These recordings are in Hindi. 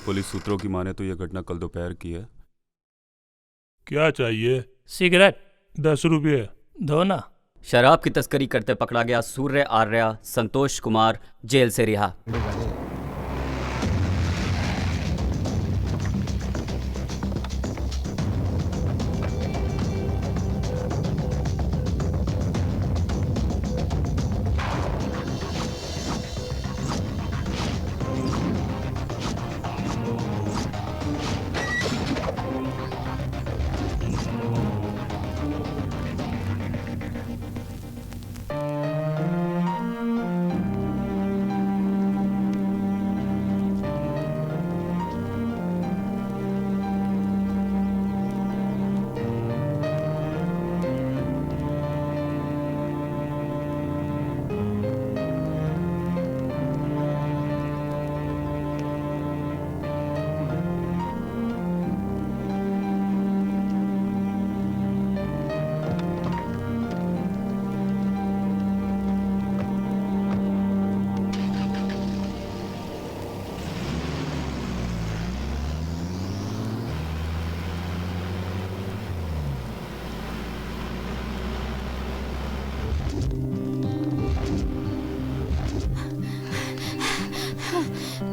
पुलिस सूत्रों की माने तो यह घटना कल दोपहर की है। क्या चाहिए? सिगरेट 10 रुपये दो ना। शराब की तस्करी करते पकड़ा गया सूर्य आर्या संतोष कुमार जेल से रिहा।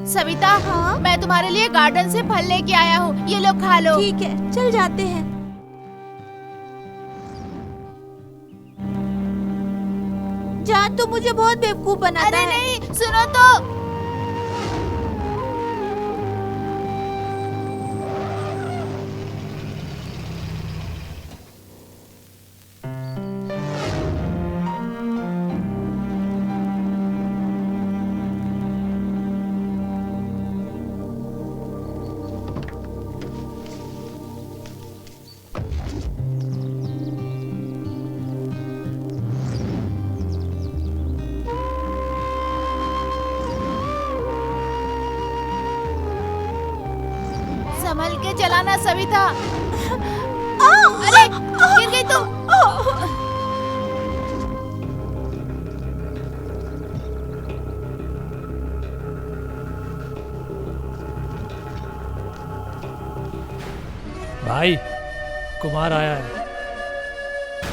सविता, हाँ? मैं तुम्हारे लिए गार्डन से फल लेके आया हूँ, ये लो खा लो। ठीक है, चल जाते हैं। जान तो मुझे बहुत बेवकूफ बनाता है। अरे नहीं, सुनो तो। संभल के चलाना सविता। अरे गिर गई तुम। भाई, कुमार आया है।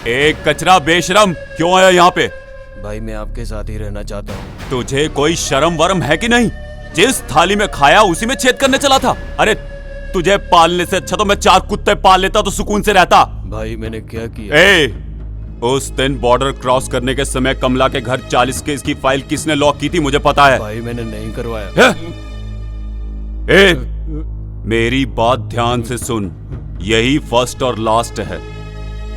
एक कचरा बेशरम, क्यों आया यहाँ पे? भाई मैं आपके साथ ही रहना चाहता हूँ। तुझे कोई शर्म वरम है कि नहीं? जिस थाली में खाया उसी में छेद करने चला था। अरे तुझे पालने से अच्छा तो मैं 4 कुत्ते पाल लेता तो सुकून से रहता। भाई मैंने क्या किया? उस दिन बॉर्डर क्रॉस करने के समय कमला के घर 40 केस की फाइल किसने लॉक की थी मुझे पता है। भाई मैंने नहीं करवाया। मेरी बात ध्यान से सुन, यही फर्स्ट और लास्ट है।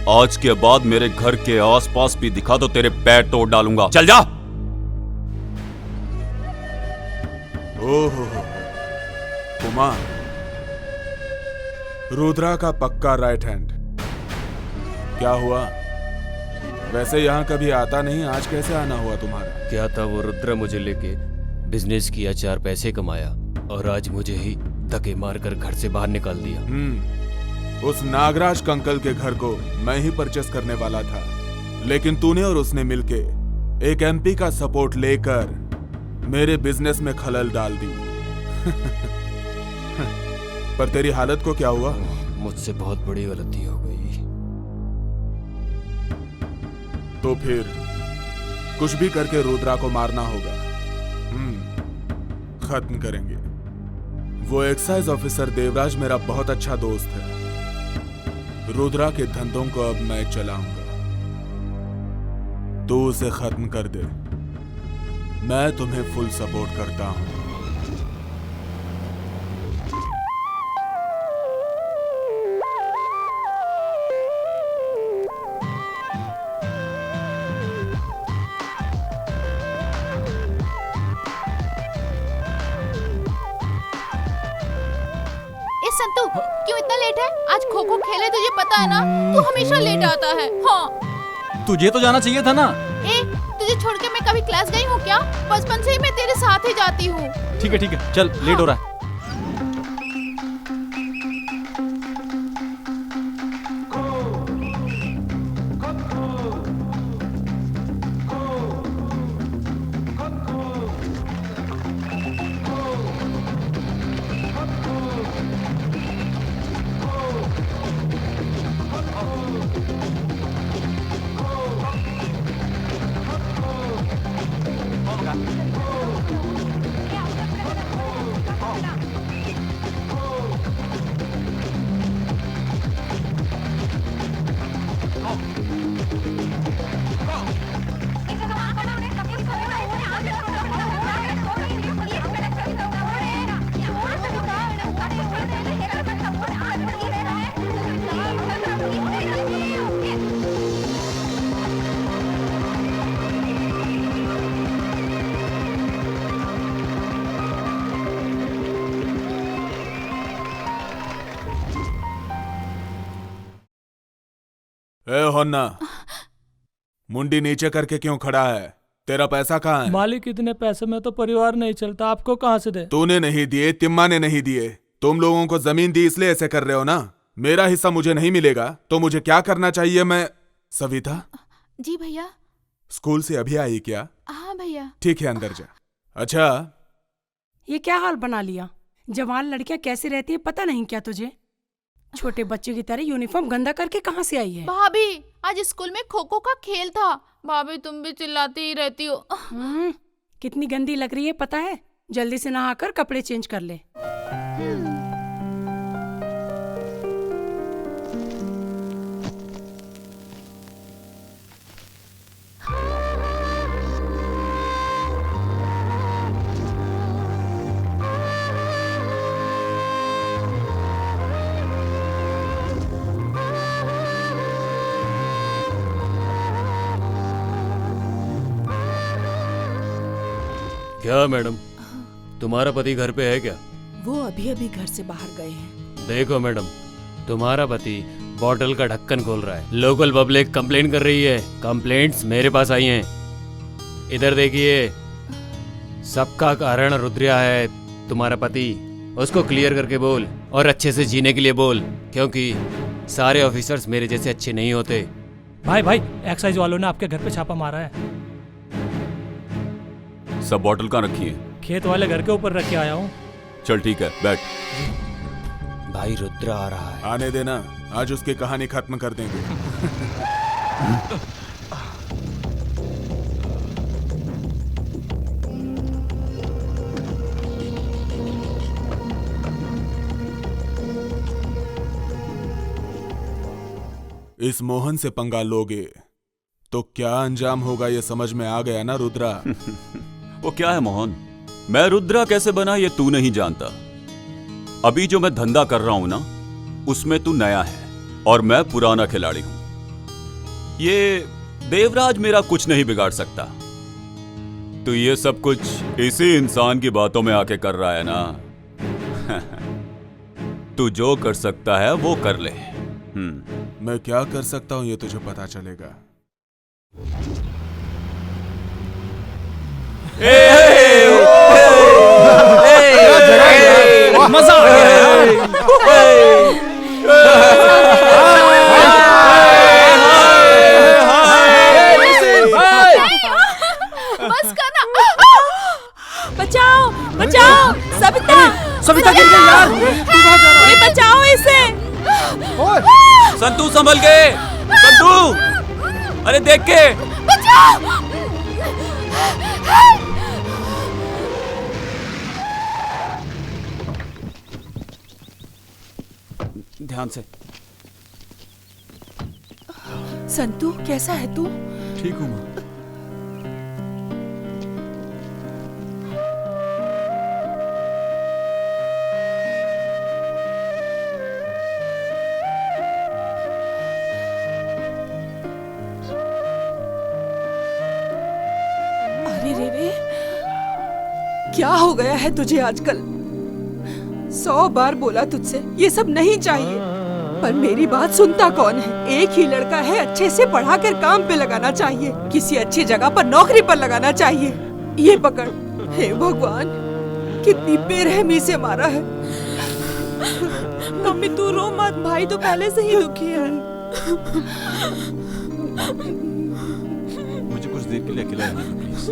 आज के बाद मेरे घर के आसपास भी दिखा तो तेरे पैर तोड़ डालूंगा। चल जा। ओहो कुमार, रुद्रा का पक्का राइट हैंड। क्या हुआ? वैसे यहाँ कभी आता नहीं, आज कैसे आना हुआ तुम्हारा? क्या था वो रुद्रा मुझे लेके बिजनेस किया, 4 पैसे कमाया और आज मुझे ही धक्के मारकर घर से बाहर निकाल दिया। उस नागराज कंकल के घर को मैं ही परचेस करने वाला था, लेकिन तूने और उसने मिलके एक एमपी का सपोर्ट लेकर मेरे बिजनेस में खलल डाल दी। पर तेरी हालत को क्या हुआ? मुझसे बहुत बड़ी गलती हो गई। तो फिर कुछ भी करके रुद्रा को मारना होगा। खत्म करेंगे। वो एक्साइज ऑफिसर देवराज मेरा बहुत अच्छा दोस्त है। रुद्रा के धंधों को अब मैं चलाऊंगा, तू उसे खत्म कर दे। मैं तुम्हें फुल सपोर्ट करता हूं। संतु, क्यों इतना लेट है? आज खो खो खेले, तुझे पता है ना? तू हमेशा लेट आता है। हाँ, तुझे तो जाना चाहिए था ना। तुझे छोड़ के मैं कभी क्लास गई हूँ क्या? बचपन से ही मैं तेरे साथ ही जाती हूँ। ठीक है, चल लेट हो रहा है। ए होन्ना, मुंडी नीचे करके क्यों खड़ा है? तेरा पैसा कहाँ है? मालिक, इतने पैसे में तो परिवार नहीं चलता, आपको कहाँ से दे? तूने नहीं दिए, तिम्मा ने नहीं दिए। तुम लोगों को जमीन दी इसलिए ऐसे कर रहे हो ना। मेरा हिस्सा मुझे नहीं मिलेगा तो मुझे क्या करना चाहिए? मैं सविता, जी भैया। स्कूल से अभी आई क्या? हाँ भैया। ठीक है, अंदर जा। अच्छा, ये क्या हाल बना लिया? जवान लड़कियां कैसी रहती है पता नहीं क्या तुझे? छोटे बच्चे की तरह यूनिफॉर्म गंदा करके कहाँ से आई है? भाभी, आज स्कूल में खो खो का खेल था। भाभी, तुम भी चिल्लाती ही रहती हो। कितनी गंदी लग रही है पता है? जल्दी से नहाकर कपड़े चेंज कर ले। क्या मैडम, तुम्हारा पति घर पे है क्या? वो अभी अभी घर से बाहर गए हैं। देखो मैडम, तुम्हारा पति बॉटल का ढक्कन खोल रहा है। लोकल पब्लिक कंप्लेन कर रही है। कंप्लेंट्स मेरे पास आई हैं। इधर देखिए, सबका कारण रुद्रिया है, तुम्हारा पति। उसको क्लियर करके बोल और अच्छे से जीने के लिए बोल, क्योंकि सारे ऑफिसर्स मेरे जैसे अच्छे नहीं होते। भाई, एक्साइज वालों ने आपके घर पे छापा मारा है। सब बॉटल कहाँ रखी है? खेत वाले घर के ऊपर रख के आया हूँ। चल ठीक है, बैठ। भाई रुद्र आ रहा है। आने देना, आज उसकी कहानी खत्म कर देंगे। इस मोहन से पंगा लोगे तो क्या अंजाम होगा, ये समझ में आ गया ना रुद्रा? वो क्या है मोहन? मैं रुद्रा कैसे बना ये तू नहीं जानता। अभी जो मैं धंधा कर रहा हूं ना, उसमें तू नया है और मैं पुराना खिलाड़ी हूं। ये देवराज मेरा कुछ नहीं बिगाड़ सकता। तो ये सब कुछ इसी इंसान की बातों में आके कर रहा है ना। तू जो कर सकता है वो कर ले। मैं क्या कर सकता हूं ये तुझे पता चलेगा। मजा आ गया यार। बस करना। बचाओ, बचाओ, सविता, सविता गिर गई यार। कोई बचाओ इसे। संतू संभल के, संतू, अरे देख के। ध्यान से। संतू, कैसा है तू? ठीक हूँ माँ। अरे रे, क्या हो गया है तुझे आजकल? 100 बार बोला तुझसे ये सब नहीं चाहिए, पर मेरी बात सुनता कौन है? एक ही लड़का है, अच्छे से पढ़ाकर काम पे लगाना चाहिए, किसी अच्छी जगह पर नौकरी पर लगाना चाहिए। ये पकड़। हे भगवान, कितनी बेरहमी से मारा है। मम्मी तू रो मत, भाई तो पहले से ही दुखी है। मुझे कुछ देर के लिए अकेला रहना प्लीज।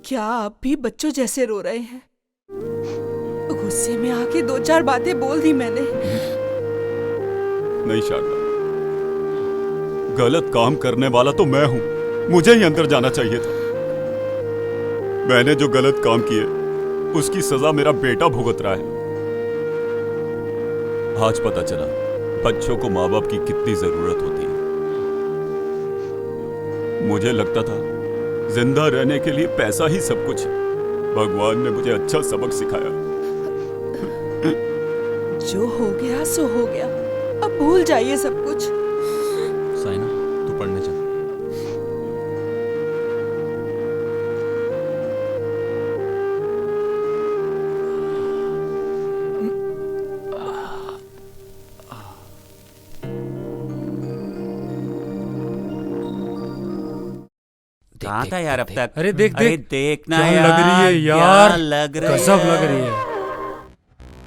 क्या आप भी बच्चों जैसे रो रहे हैं? गुस्से में आके 2-4 बातें बोल दी मैंने। नहीं शारदा, गलत काम करने वाला तो मैं हूं। मुझे ही अंदर जाना चाहिए था। मैंने जो गलत काम किए उसकी सजा मेरा बेटा भुगत रहा है। आज पता चला बच्चों को माँ बाप की कितनी जरूरत होती है। मुझे लगता था जिंदा रहने के लिए पैसा ही सब कुछ है। भगवान ने मुझे अच्छा सबक सिखाया। जो हो गया सो हो गया, अब भूल जाइए सब कुछ। साइना, तू पढ़ने चल। कहाँ था यार अब तक? अरे देख अरे देख देखना क्या यार, लग रही है क्या यार, लग रही गजब है। लग रही है।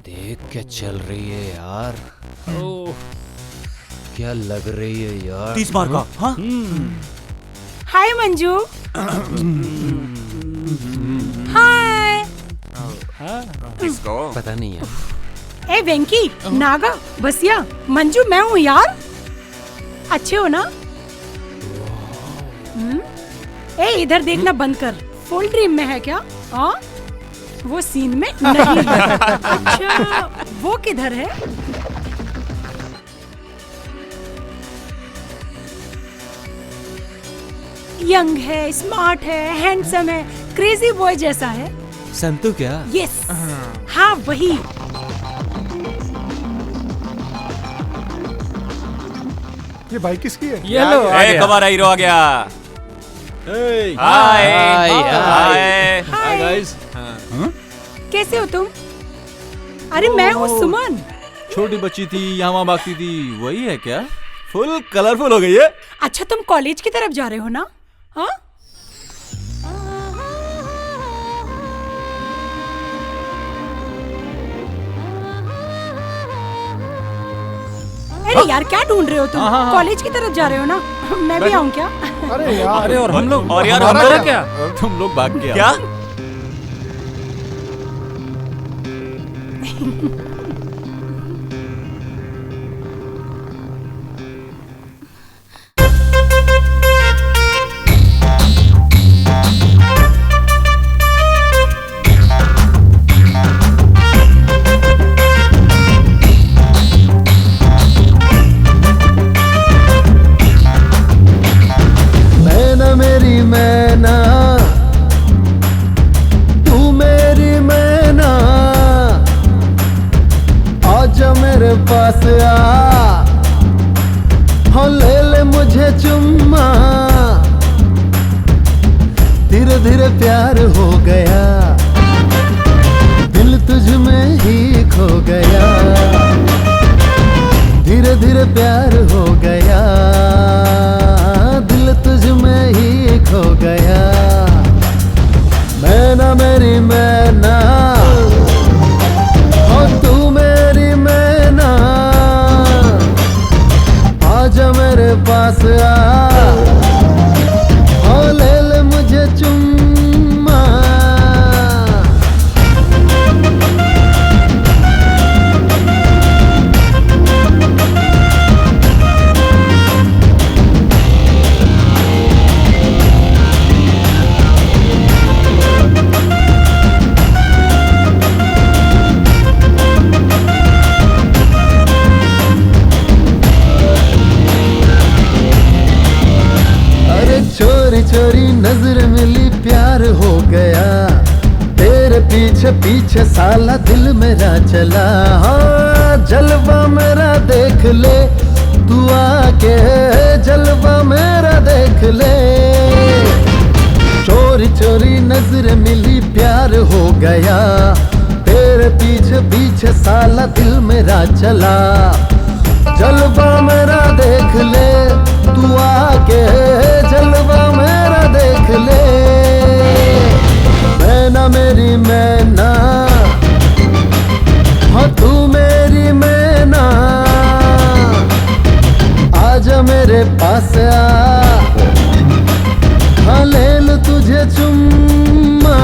देख क्या चल रही है यार, ओह क्या लग रही है यार। 30 मार्क का, हाँ? हाय मंजू। हाय। किसको? पता नहीं यार। ए वेंकी, नागा, बसिया, मंजू मैं हूँ यार। अच्छे हो ना? ए इधर देखना बंद कर, फुल ड्रीम में है क्या? हाँ? वो सीन में नहीं है। अच्छा, वो किधर है? यंग है, स्मार्ट है, हैंडसम है, क्रेजी बॉय जैसा है। संतु क्या? यस, हाँ वही। ये बाइक किसकी है? ये लो आ एक गया। हमारा हीरो आ गया। Hey! हाय हाय, हाय। Hi guys. कैसे हो तुम? अरे मैं हूँ सुमन। छोटी बच्ची थी, यहाँ वहाँ भागती थी, वही है क्या? फुल कलरफुल हो गई है। अच्छा तुम कॉलेज की तरफ जा रहे हो ना? हाँ? अरे यार क्या ढूंढ रहे हो तुम? कॉलेज की तरफ जा रहे हो ना? मैं भी आऊँ क्या? अरे यार, अरे और हम लोग, और यार हमारा हम क्या? तुम लोग भाग के आओ। क्या? मैना मेरी मैना, तू मेरी मैना, आजा मेरे पास आ, हाँ ले ले मुझे चुम्मा। धीरे धीरे प्यार हो गया, दिल तुझ में ही खो गया। धीरे धीरे प्यार हो गया, दिल तुझ में ही खो गया। मैना मेरी मैना, ओ तू मेरी मैना, आजा मेरे पास आ, ओ ले ले मुझे चुम्मा। अरे चोरी चोरी नजर मिली, प्यार हो गया। तेरे पीछे पीछे साला दिल मेरा चला। हाँ जलवा मेरा देख ले, तू आके जलवा मेरा देख ले। चोरी चोरी नजर मिली, प्यार हो गया। तेरे पीछे पीछे साला दिल मेरा चला। जलवा मेरा देख ले, तू आके जलवा मेरा देख ले। मैना मेरी मैना, हाँ तू मेरी मैना, आजा मेरे पास आ, हाँ ले लूं तुझे चुम्मा।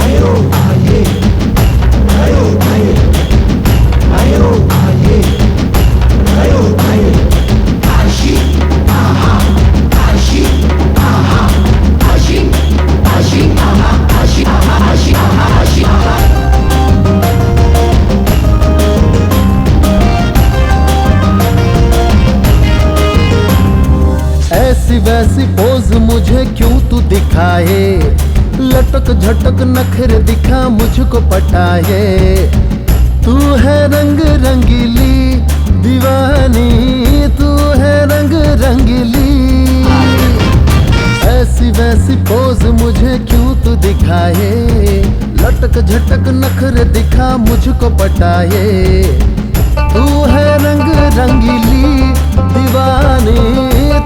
आयो आये, आयो आये, आयो आये, आयो आये, आशी आहा, आशी आहा, आशी आशी आहा, आशी आहा, आशी आहा, आशी आहा। ऐसी वैसी पोज पोज मुझे क्यों तू दिखाए, लटक झटक नखरे दिखा मुझको पटाए। तू है रंग रंगीली दीवानी, तू है रंग रंगीली, ऐसी वैसी पोज मुझे क्यों तू दिखाए, लटक झटक नखरे दिखा मुझको पटाए। तू है रंग रंगीली दीवानी,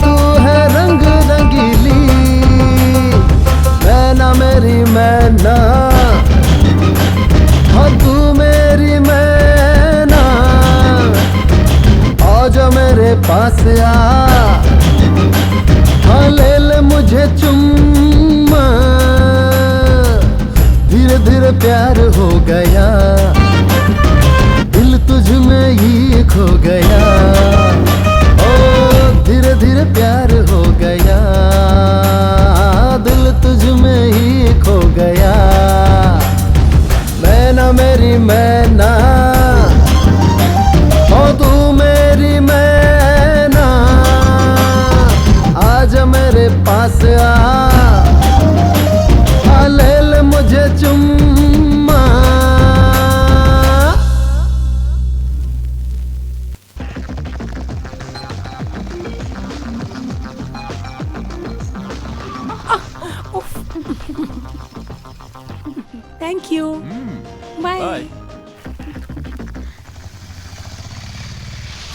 तू है रंग रंगीली, मैना मेरी मैना, हाँ तू मेरी मैना, आजा मेरे पास आ, हाँ ले ले मुझे चुम्मा। धीरे धीरे प्यार हो गया, दिल तुझ में ही खो गया, ओ धीरे धीरे प्यार हो गया, दिल तुझ में ही खो गया। मैना मेरी मैना, ओ तू मेरी मैना, आजा मेरे पास आ, ले ले मुझे चुम्मा। Thank you, bye.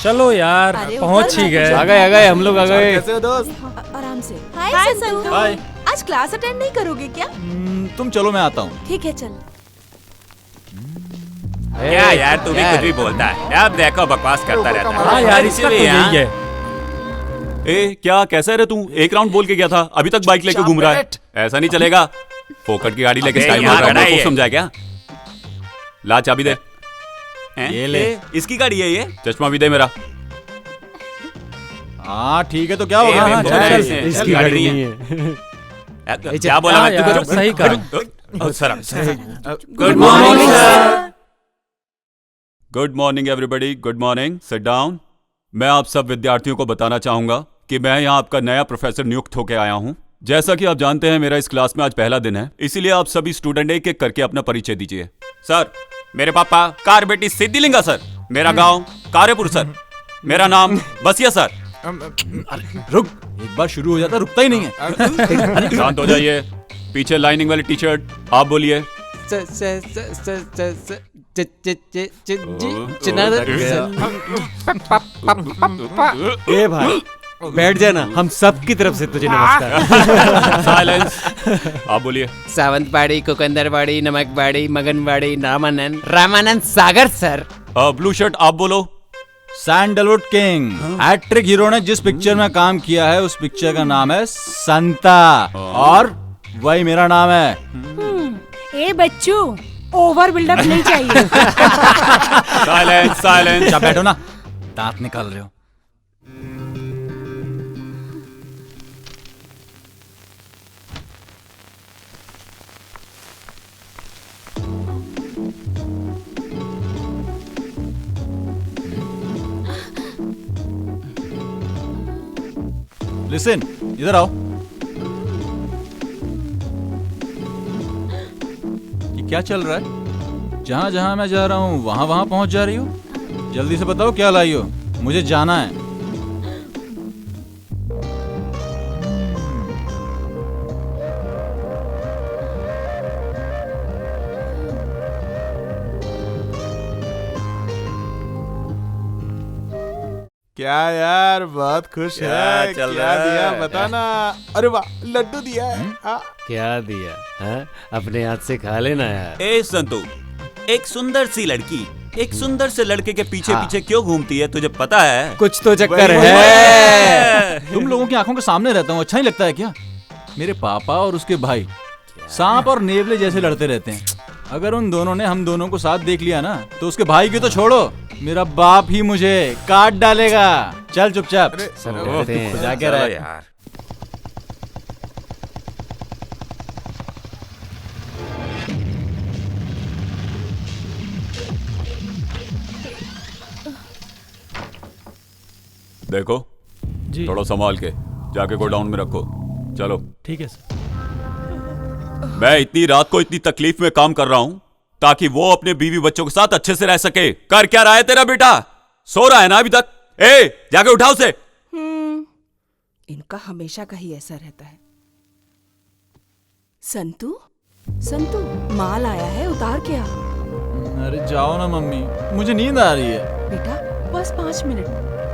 चलो यार, अरे पहुंच ऊपर ही गए। आ गए हम लोग आ गए। कैसे हो दोस्त? आराम से। हाय संतू। हाय। आज क्लास अटेंड नहीं करोगे क्या? तुम चलो मैं आता हूँ। ठीक है चल। क्या यार तू भी कुछ भी बोलता है, अब देखो बकवास करता रहता है। हाँ यार, इसका तो यही है। ए क्या कैसा है रे तू? एक राउंड बोल के गया था, अभी तक बाइक लेके घूम रहा है। ऐसा नहीं चलेगा। फोकट की गाड़ी लेके स्टाइल मार रहा है, समझा क्या? ला चाबी दे। ये ले। इसकी गाड़ी है ये। चश्मा भी दे मेरा। हाँ ठीक है तो क्या होगा? हाँ, चल, चल, इसकी गाड़ी गाड़ी नहीं नहीं है। क्या बोला हाँ मैं यार, तुझको? सही कहा। Sir good morning sir. Good morning everybody, good morning, sit down. मैं आप सब विद्यार्थियों को बताना चाहूंगा कि मैं यहाँ आपका नया प्रोफेसर नियुक्त होकर आया हूँ। जैसा कि आप जानते हैं मेरा इस क्लास में आज पहला दिन है, इसीलिए आप सभी स्टूडेंट एक एक करके अपना परिचय दीजिए। सर मेरे पापा कारबेटी सिद्धिलिंगा सर, मेरा गांव कार्यपुर सर, मेरा नाम बसिया सर। रुक, एक बार शुरू हो जाता रुकता ही नहीं है। शांत हो जाइए। पीछे लाइनिंग वाली टी शर्ट, आप बोलिए। ए भाई बैठ जाना, हम सब की तरफ से तुझे नमस्कार। साइलेंस। आप बोलिए। Sawantwadi, कुकंदरवाड़ी, नमकवाड़ी, मगनवाड़ी, Ramanand Sagar sir. Blue shirt आप बोलो। Sandalwood king. हैट्रिक हीरो ने जिस पिक्चर में काम किया है उस पिक्चर का नाम है संता, और वही मेरा नाम है। ए बच्चू, ओवर बिल्डअप नहीं चाहिए। Silence silence. अच्छा बैठो ना, दांत निकाल रहे हो। लिसन, इधर आओ। ये क्या चल रहा है? जहां जहां मैं जा रहा हूं वहां वहां पहुंच जा रही हो। जल्दी से बताओ क्या लाई हो, मुझे जाना है। क्या यार बहुत खुश क्या है। चल क्या रहा है? दिया बता ना। अरे वाह, लड्डू दिया है। हाँ। क्या दिया है? अपने हाथ से खा लेना यार। ए संतू, एक सुंदर सी लड़की एक सुंदर से लड़के के पीछे पीछे क्यों घूमती है, तुझे पता है? कुछ तो चक्कर वही- है। तुम लोगों की आंखों के सामने रहता हूँ, अच्छा नहीं लगता है क्या? मेरे पापा और उसके भाई सांप और नेवले जैसे लड़ते रहते हैं। अगर उन दोनों ने हम दोनों को साथ देख लिया ना तो उसके भाई की तो छोड़ो, मेरा बाप ही मुझे काट डालेगा। चल चुपचाप जाके रह यार। देखो जी। थोड़ा संभाल के जाके गोडाउन में रखो। चलो। ठीक है सर। मैं इतनी रात को इतनी तकलीफ में काम कर रहा हूं ताकि वो अपने बीवी बच्चों के साथ अच्छे से रह सके। कर क्या रहा है तेरा बेटा? सो रहा है ना अभी तक? जाके उठाओ उसे। इनका हमेशा का ही ऐसा रहता है। संतू, संतू, माल आया है, उतार के आ। अरे जाओ ना मम्मी, मुझे नींद आ रही है। बेटा बस 5 मिनट,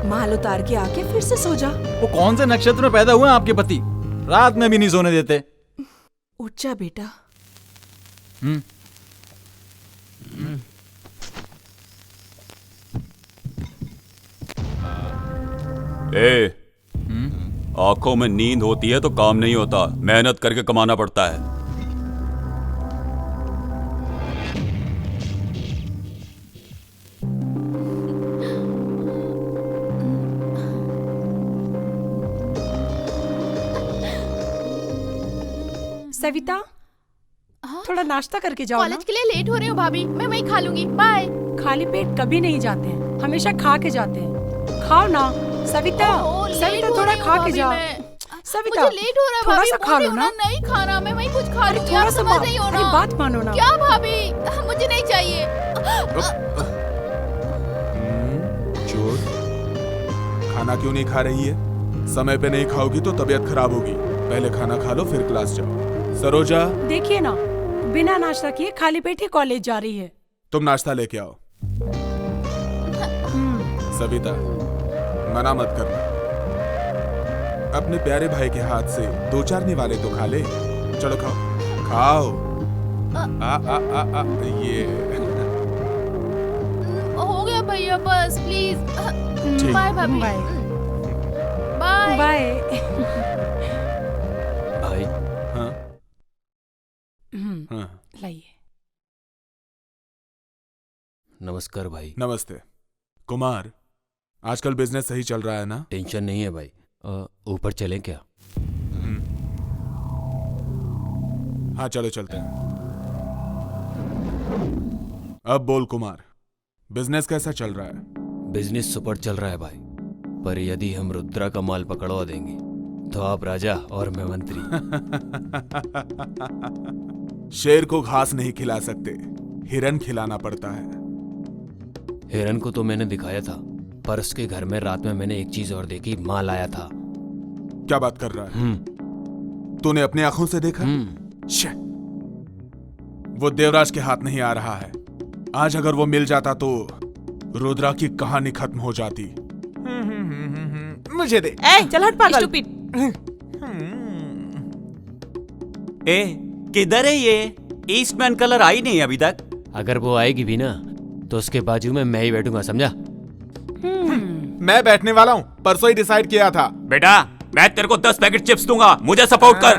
माल उतार के आके फिर से सो जा। वो कौन से नक्षत्र में पैदा हुए हैं आपके पति? रात में भी नहीं सोने देते। उठ जा बेटा। आंखों में नींद होती है तो काम नहीं होता, मेहनत करके कमाना पड़ता है। सविता, थोड़ा नाश्ता करके जाओ ना। कॉलेज के लिए लेट हो रही हूँ भाभी, मैं वहीं खा लूंगी। बाय। खाली पेट कभी नहीं जाते हैं, हमेशा खा के जाते हैं। खाओ ना सविता। सविता थोड़ा खा के जाओ। सविता मुझे लेट हो रहा है थोड़ा भाभी, सा खा लो ना। नहीं खाना, मैं वहीं कुछ खा लूंगी। थोड़ा आप सा समझ नहीं हो ना। बात मानो ना। क्या भाभी, मुझे नहीं चाहिए। चोर, खाना क्यों नहीं खा रही है? समय पे नहीं खाओगी तो तबीयत खराब होगी। पहले खाना खा लो फिर क्लास जाओ। सरोजा, देखिए ना, बिना नाश्ता किए खाली पेट ही कॉलेज जा रही है। तुम नाश्ता लेके आओ। सविता, मना मत करना। अपने प्यारे भाई के हाथ से 2-4 निवाले तो खा ले। चलो खाओ खाओ। ये हो गया भैया, बस प्लीज। बाय भाभी। Bye bye. बाय। भाई। हाँ, लाइए। नमस्कार भाई। नमस्ते। कुमार, आजकल बिजनेस सही चल रहा है ना? टेंशन नहीं है भाई। ऊपर चलें क्या? हाँ चलो चलते हैं। अब बोल कुमार, बिजनेस कैसा चल रहा है? बिजनेस सुपर चल रहा है भाई, पर यदि हम रुद्रा का माल पकड़वा देंगे तो आप राजा और मैं मंत्री। शेर को घास नहीं खिला सकते, हिरन खिलाना पड़ता है। हिरन को तो मैंने दिखाया था, पर उसके घर में रात में मैंने एक चीज और देखी, माल आया था। क्या बात कर रहा है? तूने अपनी आंखों से देखा? वो देवराज के हाथ नहीं आ रहा है। आज अगर वो मिल जाता तो रुद्रा की कहानी खत्म हो जाती। मुझे दे। चल हट पागल। किधर है ये? ईस्टमैन कलर आई नहीं अभी तक। अगर वो आएगी भी ना तो उसके बाजू में मैं ही बैठूंगा, समझा? मैं बैठने वाला हूँ, परसों ही डिसाइड किया था। बेटा, मैं तेरे को 10 पैकेट चिप्स दूंगा, मुझे सपोर्ट कर।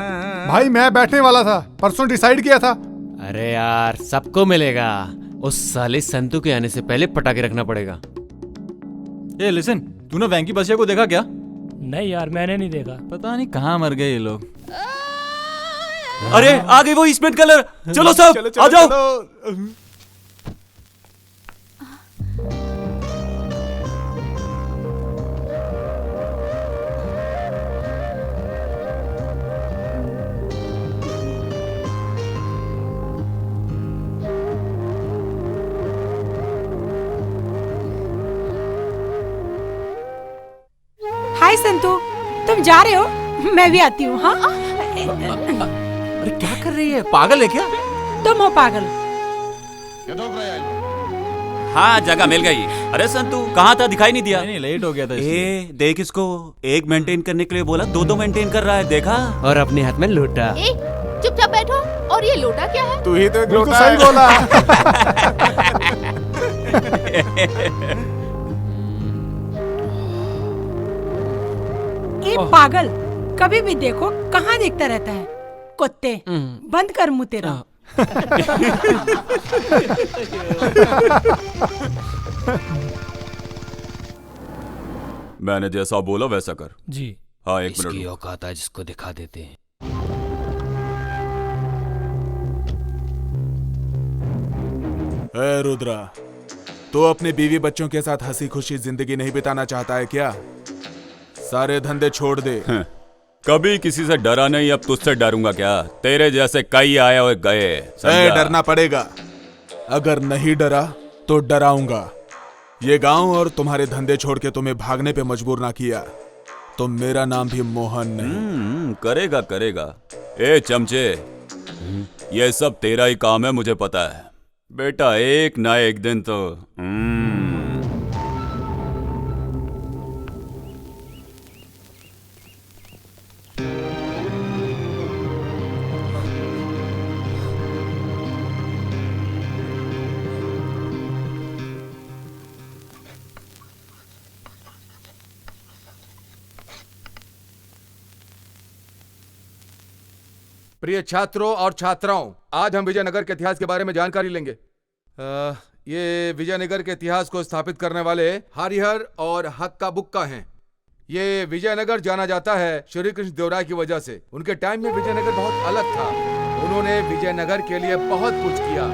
भाई मैं बैठने वाला था, परसों डिसाइड किया था। अरे यार, सबको मिलेगा। उस साले संतू के आने से पहले पटाखे रखना पड़ेगा। ए लिसन, तूने वैंकी बसिया को देखा क्या? नहीं यार, मैंने नहीं देखा। पता नहीं कहाँ मर गए ये लोग। अरे आ गई वो ईस्टमैन कलर। चलो सब आ जाओ। हाय संतू, तुम जा रहे हो? मैं भी आती हूँ। हाँ अरे क्या कर रही है? पागल है क्या? तुम हो पागल। हाँ जगह मिल गई। अरे संतू कहाँ था? दिखाई नहीं दिया। नहीं लेट हो गया था इसलिए। देख इसको, एक मेंटेन करने के लिए बोला 2-2 मेंटेन कर रहा है, देखा? और अपने हाथ में लोटा। चुपचाप बैठो। और ये लोटा क्या है? तू ही तो बिल्कुल सही बोला। ए पागल, कभी भी देखो कहाँ देखता रहता है? कुत्ते, बंद कर मुंह तेरा। मैंने जैसा बोला वैसा कर। जी। हाँ 1 इसकी मिनट। औकात है जिसको दिखा देते हैं। रुद्रा, तो अपने बीवी बच्चों के साथ हंसी खुशी जिंदगी नहीं बिताना चाहता है क्या? सारे धंधे छोड़ दे। कभी किसी से डरा नहीं, अब तुझसे डरूंगा क्या? तेरे जैसे कई आए और गए, समझा? डरना पड़ेगा। अगर नहीं डरा तो डराऊंगा। ये गांव और तुम्हारे धंधे छोड़ के तुम्हें भागने पे मजबूर ना किया तो मेरा नाम भी मोहन नहीं। करेगा करेगा। ए चमचे, ये सब तेरा ही काम है, मुझे पता है बेटा। एक ना एक दिन तो प्रिय छात्रों और छात्राओं, आज हम विजयनगर के इतिहास के बारे में जानकारी लेंगे। ये विजयनगर के इतिहास को स्थापित करने वाले हरिहर और हक्का बुक्का हैं। ये विजयनगर जाना जाता है श्री कृष्ण देवराय की वजह से। उनके टाइम में विजयनगर बहुत अलग था। उन्होंने विजयनगर के लिए बहुत कुछ किया,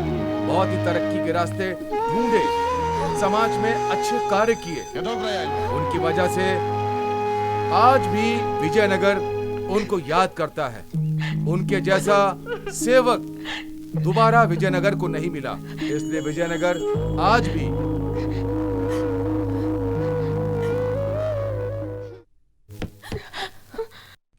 बहुत ही तरक्की के रास्ते ढूंढे, समाज में अच्छे कार्य किए। उनकी वजह से आज भी विजयनगर उनको याद करता है। उनके जैसा सेवक दोबारा विजयनगर को नहीं मिला, इसलिए विजयनगर आज भी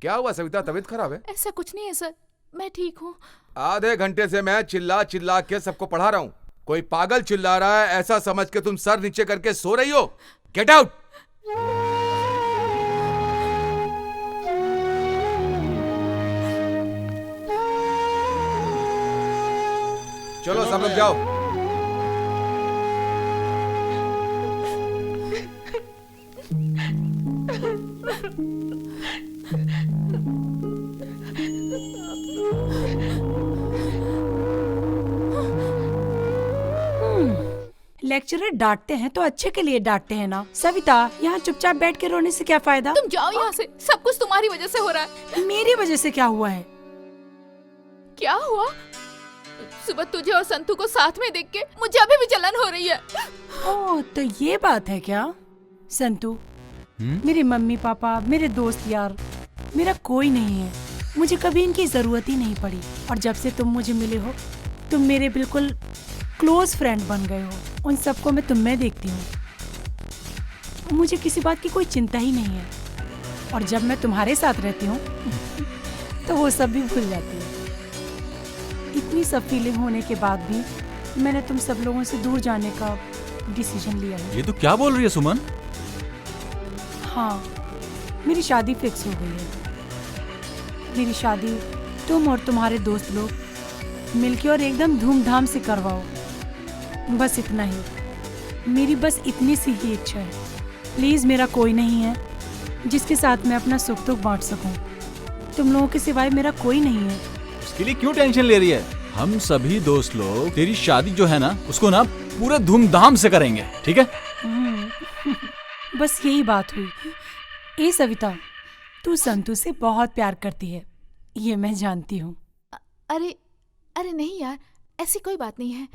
क्या हुआ सविता, तबीयत खराब है? ऐसा कुछ नहीं है सर, मैं ठीक हूँ। आधे घंटे से मैं चिल्ला चिल्ला के सबको पढ़ा रहा हूँ। कोई पागल चिल्ला रहा है ऐसा समझ के तुम सर नीचे करके सो रही हो? Get out. चलो सब लोग जाओ। लेक्चरर डांटते हैं तो अच्छे के लिए डांटते हैं ना। सविता, यहाँ चुपचाप बैठ के रोने से क्या फायदा? तुम जाओ यहाँ से, सब कुछ तुम्हारी वजह से हो रहा है। मेरी वजह से क्या हुआ है? क्या हुआ? सुबह तुझे और संतू को साथ में देख के मुझे अभी भी जलन हो रही है। ओह, तो ये बात है क्या? संतू, मेरे मम्मी पापा, मेरे दोस्त यार, मेरा कोई नहीं है। मुझे कभी इनकी जरूरत ही नहीं पड़ी। और जब से तुम मुझे मिले हो, तुम मेरे बिल्कुल क्लोज फ्रेंड बन गए हो। उन सबको मैं तुम में देखती हूँ। मुझे किसी बात की कोई चिंता ही नहीं है। और जब मैं तुम्हारे साथ रहती हूँ तो वो सब भी भूल जाती है। इतनी सब फीलिंग होने के बाद भी मैंने तुम सब लोगों से दूर जाने का डिसीजन लिया है। ये तो क्या बोल रही है सुमन? हाँ, मेरी शादी फिक्स हो गई है। मेरी शादी तुम और तुम्हारे दोस्त लोग मिलके और एकदम धूमधाम से करवाओ। बस इतना ही, मेरी बस इतनी सी ही इच्छा है। प्लीज, मेरा कोई नहीं है जिसके साथ मैं अपना सुख दुख बांट सकूं। तुम लोगों के सिवाय मेरा कोई नहीं है। उसके लिए क्यों टेंशन ले रही है? हम सभी दोस्त लोग तेरी शादी जो है ना, उसको ना पूरे धूमधाम से करेंगे, ठीक है? बस यही बात हुई। ए सविता, तू संतू से बहुत प्यार करती है, ये मैं जानती हूँ। अरे अरे नहीं यार, ऐसी कोई बात नहीं है।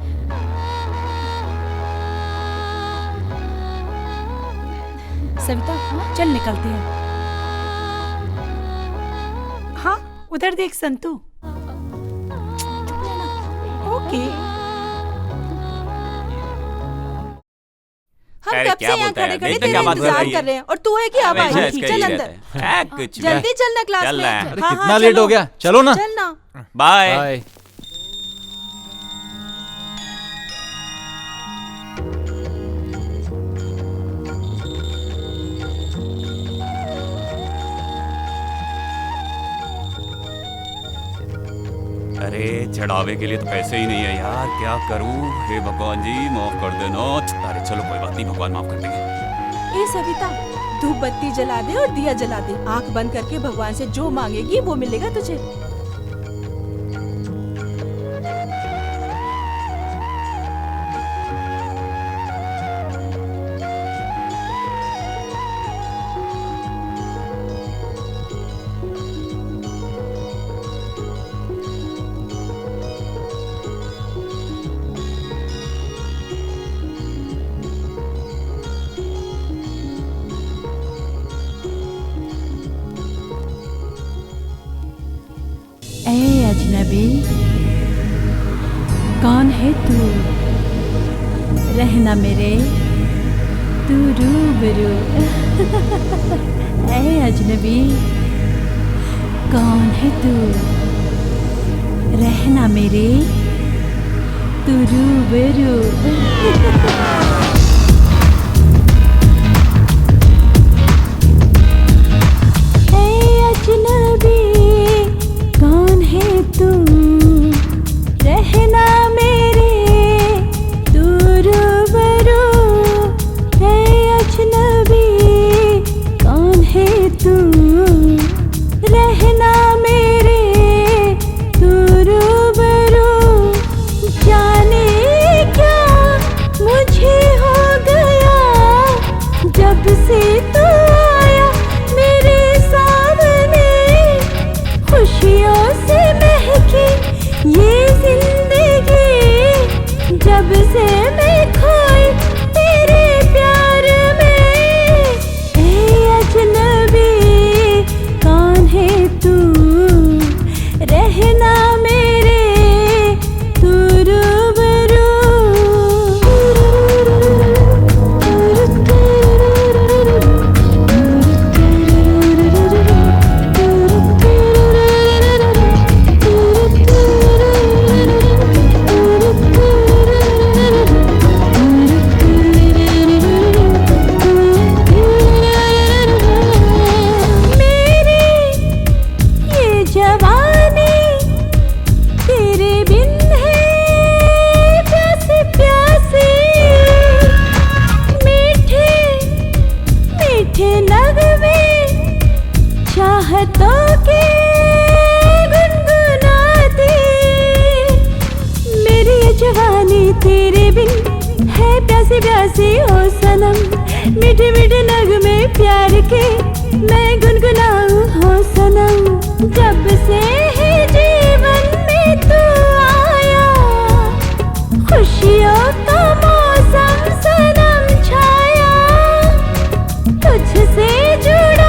सविता, चल निकलते हैं। हाँ, उधर देख संतू। ओके। हम कब से यहाँ खड़े खड़े तेरा इंतजार कर रहे हैं और तू है कि अब आई? चल अंदर, जल्दी चलना क्लास में। अरे कितना लेट हो गया, चलो ना। चलना। बाय। अरे चढ़ावे के लिए तो पैसे ही नहीं है यार, क्या करूं? हे भगवान जी माफ कर देना। अरे चलो कोई बात नहीं, भगवान माफ कर देंगे। ए सविता, धूप बत्ती जला दे और दिया जला दे। आंख बंद करके भगवान से जो मांगेगी वो मिलेगा तुझे। अजनबी, कौन है तू? रहना मेरे तू रूबरू। ऐ अजनबी, कौन है तू? रहना मेरे तू रूबरू। अजनबी, कौन है तू? रहना मेरे तू रूबरू। है अजनबी, कौन है तू? रहना मेरे तू रूबरू। जाने क्या मुझे हो गया जब से तू आया मेरे सामने। खुशियों से महकी ये जिंदगी, जब से मैं खोई तेरे प्यार में। ए अजनबी, कौन है तू? रहना मेरे तू रूबरू। चाहतों के गुनगुनाती मेरी ये जवानी तेरे बिन है प्यासी प्यासी ओ सनम। मीठे मीठे नगमे प्यार के मैं गुनगुनाऊं हो सनम। जब से ही जीवन में तू आया खुशियों का मौसम सनम छाया। तुझसे जुड़ा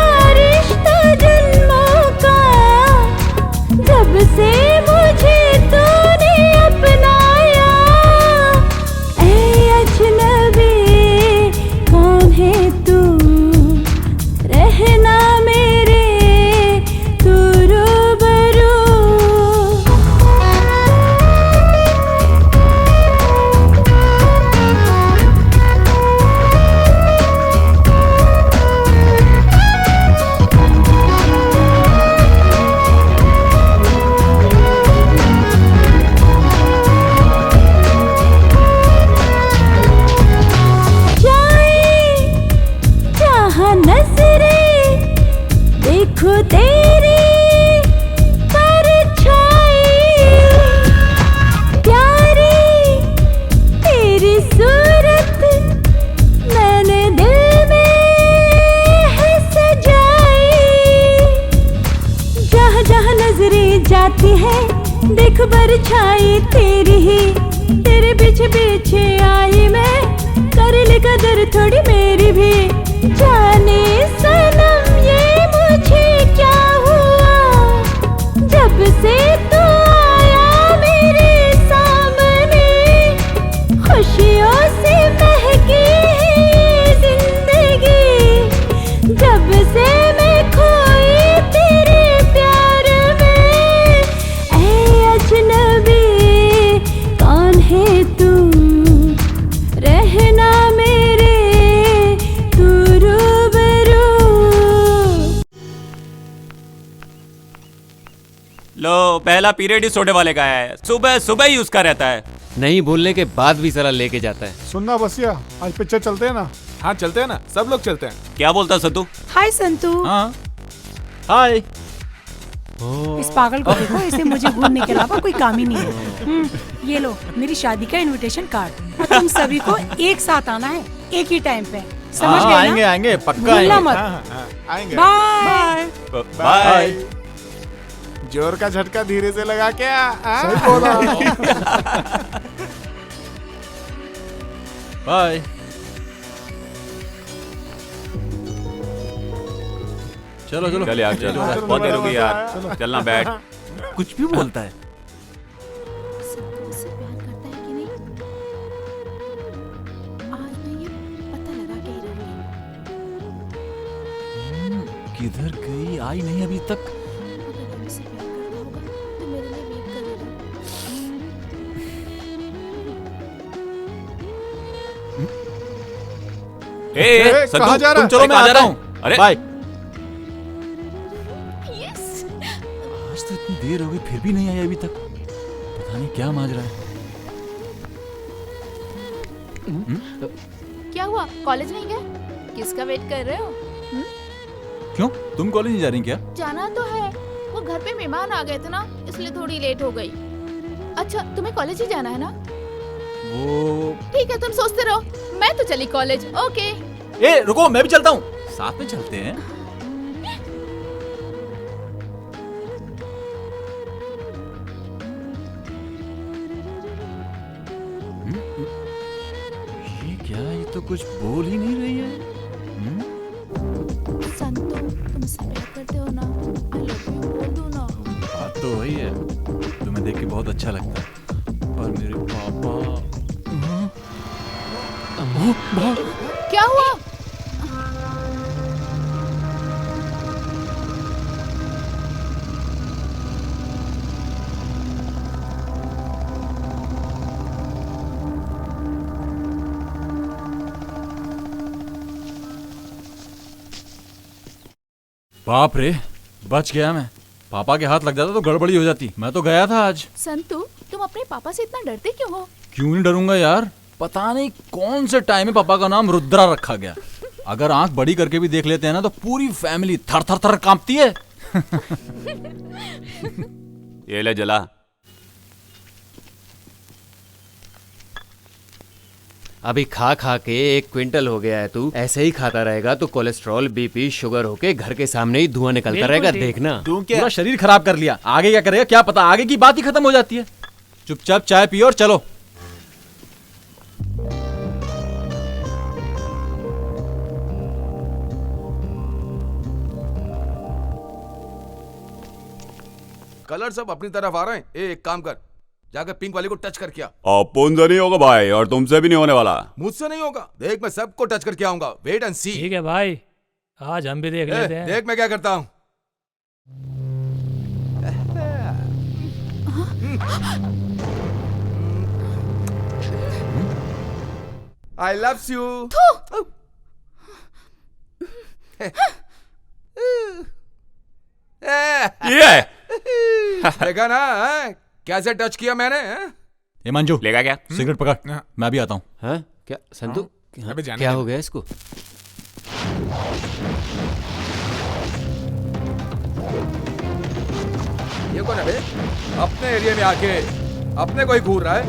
जब से मुझे तूने अपनाया। ऐ अजनबी, कौन है तू? रहना मेरे तू रूबरू। देखो तेरी परछाई प्यारी तेरी सूरत मैंने दिल में है सजाई। जहाँ जहाँ नजरें जाती है देख परछाई तेरी ही। तेरे पीछे पीछे आई मैं कर ले कदर थोड़ी मेरी भी। जाने सनम ये मुझे क्या हुआ जब से तू आया मेरे सामने। खुशियों से महकी है जिंदगी, जब से मैं खोई तेरे प्यार में। ऐ अजनबी, कौन है तू? रहना मेरे तू रूबरू। लो, पहला पीरियड ही सोडे वाले का है। सुबह सुबह ही उसका रहता है। नहीं बोलने के बाद भी साला लेके जाता है। सुनना बसिया, आज पिक्चर चलते हैं ना? हाँ चलते हैं ना, सब लोग चलते हैं। क्या बोलता संतू? हाय संतू। हाँ हाय। इस पागल को देखो, इसे मुझे घूरने के अलावा कोई काम ही नहीं है। ये लो मेरी शादी का इनविटेशन कार्ड, और तुम सभी को एक साथ आना है एक ही टाइम पे, समझ गए ना? आएंगे आएंगे पक्का भूलना मत। आएंगे। Bye bye. जोर का झटका धीरे से लगा के सही बोला। बाय। चलो चलो चल यार चल, बहुत देर हो गई यार, चलना बैठ। कुछ भी बोलता है। किधर गई? आई नहीं अभी तक। कहाँ जा रहा? तुम चलो, मैं आ रहा हूँ। अरे बाय। आज तो इतनी देर हो गई फिर भी नहीं आई अभी तक। पता नहीं क्या माजरा है। क्या हुआ, कॉलेज नहीं गए? किसका वेट कर रहे हो? क्यों, तुम कॉलेज नहीं जा रही क्या? जाना तो है, वो घर पे मेहमान आ गए थे ना, इसलिए थोड़ी लेट हो गई। अच्छा, तुम्हें कॉलेज ही जाना है ना? वो ठीक है, तुम सोचते रहो, मैं तो चली कॉलेज। ओके। ए रुको, मैं भी चलता हूँ। साथ में चलते हैं। ये क्या, ये तो कुछ बोल ही नहीं रही है। संतू, तुम मुझसे प्यार करते हो ना? आई लव यू बोल दो ना। बात तो वही है, तुम्हें देख के बहुत अच्छा लगता है, पर मेरे पापा। क्या हुआ? बाप रे, बच गया मैं। पापा के हाथ लग जाता तो गड़बड़ी हो जाती। मैं तो गया था आज। संतू, तुम अपने पापा से इतना डरते क्यों हो? क्यों नहीं डरूंगा यार, पता नहीं कौन से टाइम में पापा का नाम रुद्रा रखा गया। अगर आंख बड़ी करके भी देख लेते हैं ना तो पूरी फैमिली थर थर थर कांपती है। ये ले जला। अभी खा खा के 1 क्विंटल हो गया है। तू ऐसे ही खाता रहेगा तो कोलेस्ट्रॉल, बीपी, शुगर होके घर के सामने ही धुआं निकलता रहेगा। देखना, पूरा शरीर खराब कर लिया। आगे क्या करेगा क्या पता, आगे की बात ही खत्म हो जाती है। चुपचाप चाय पियो और चलो। कलर सब अपनी तरफ आ रहे हैं। एक काम कर, जाकर पिंक वाले को टच करके आ। अपुन से नहीं होगा भाई, और तुमसे भी नहीं होने वाला। मुझसे नहीं होगा, देख मैं सबको टच करके आऊंगा। वेट एंड सी। ठीक है भाई, आज हम भी देख लेते हैं। देख मैं क्या करता हूँ। I love you. ये देखा ना, कैसे टच किया मैंने। ए मंजू, लेगा क्या? सिगरेट पकड़, मैं भी आता हूँ। हाँ क्या संतु, जाने क्या दे। हो गया इसको? ये कौन है बे? अपने एरिया में आके अपने को ही घूर रहा है।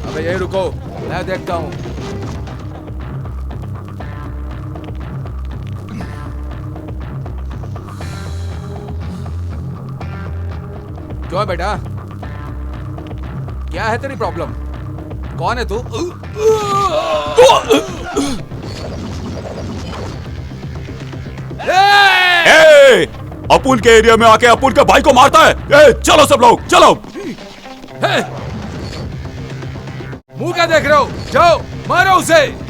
अबे यही रुको, मैं देखता हूँ। क्यों बेटा, क्या है तेरी प्रॉब्लम? कौन है तू? अपुन के एरिया में आके अपुन के भाई को मारता है। चलो सब लोग चलो। मुंह क्या देख रहे हो? जाओ मारो उसे।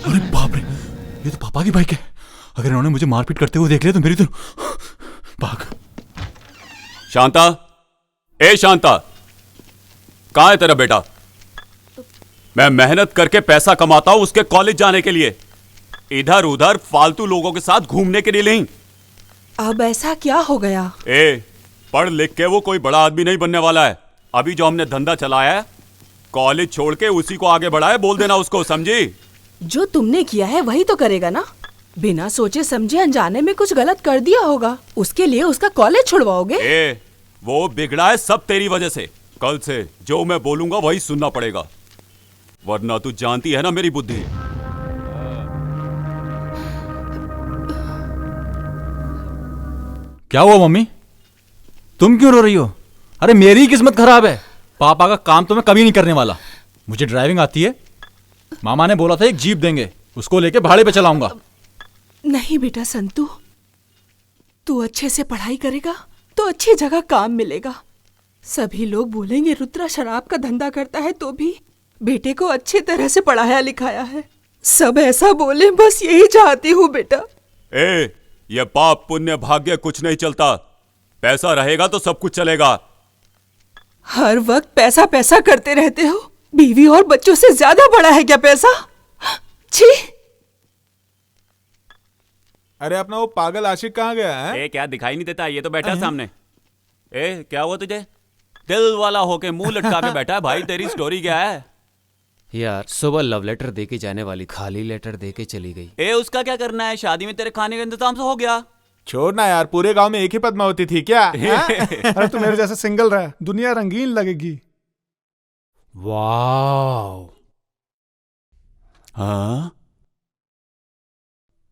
अरे बाप रे, ये तो पापा की बाइक है। अगर इन्होंने मुझे मारपीट करते हुए देख लिया तो मेरी तो भाग। शांता, ए शांता, कहाँ है तेरा बेटा? मैं मेहनत करके पैसा कमाता हूं उसके कॉलेज जाने के लिए, इधर उधर फालतू लोगों के साथ घूमने के लिए नहीं। अब ऐसा क्या हो गया? पढ़ लिख के वो कोई बड़ा आदमी नहीं बनने वाला है। अभी जो हमने धंधा चलाया है, कॉलेज छोड़ के उसी को आगे बढ़ाए, बोल देना उसको, समझी? जो तुमने किया है वही तो करेगा ना। बिना सोचे समझे अनजाने में कुछ गलत कर दिया होगा, उसके लिए उसका कॉलेज छुड़वाओगे? वो बिगड़ा है सब तेरी वजह से। कल से जो मैं बोलूंगा वही सुनना पड़ेगा, वरना तू जानती है ना मेरी बुद्धि। क्या हुआ मम्मी, तुम क्यों रो रही हो? अरे मेरी किस्मत खराब है, पापा का काम तो मैं कभी नहीं करने वाला। मुझे ड्राइविंग आती है, मामा ने बोला था एक जीप देंगे, उसको लेके भाड़े पे चलाऊंगा। नहीं बेटा संतू, तू अच्छे से पढ़ाई करेगा तो अच्छी जगह काम मिलेगा। सभी लोग बोलेंगे रुद्रा शराब का धंधा करता है, तो भी बेटे को अच्छी तरह से पढ़ाया लिखाया है। सब ऐसा बोले, बस यही चाहती हूँ बेटा। ये पाप पुण्य भाग्य कुछ नहीं चलता, पैसा रहेगा तो सब कुछ चलेगा। हर वक्त पैसा पैसा करते रहते हो, बीवी और बच्चों से ज्यादा बड़ा है क्या पैसा? छी! अरे अपना वो पागल आशिक कहाँ गया है? क्या दिखाई नहीं देता? ये तो बैठा सामने। क्या हुआ तुझे? दिल वाला होके मुंह लटका के बैठा है। भाई तेरी स्टोरी क्या है? यार सुबह लव लेटर दे के जाने वाली, खाली लेटर दे के चली गई। उसका क्या करना है? शादी में तेरे खाने का इंतजाम से हो गया। छोड़ना यार, पूरे गांव में एक ही पद्मावती थी क्या? अरे तू मेरे जैसे सिंगल रह, दुनिया रंगीन लगेगी। वाह। हाँ,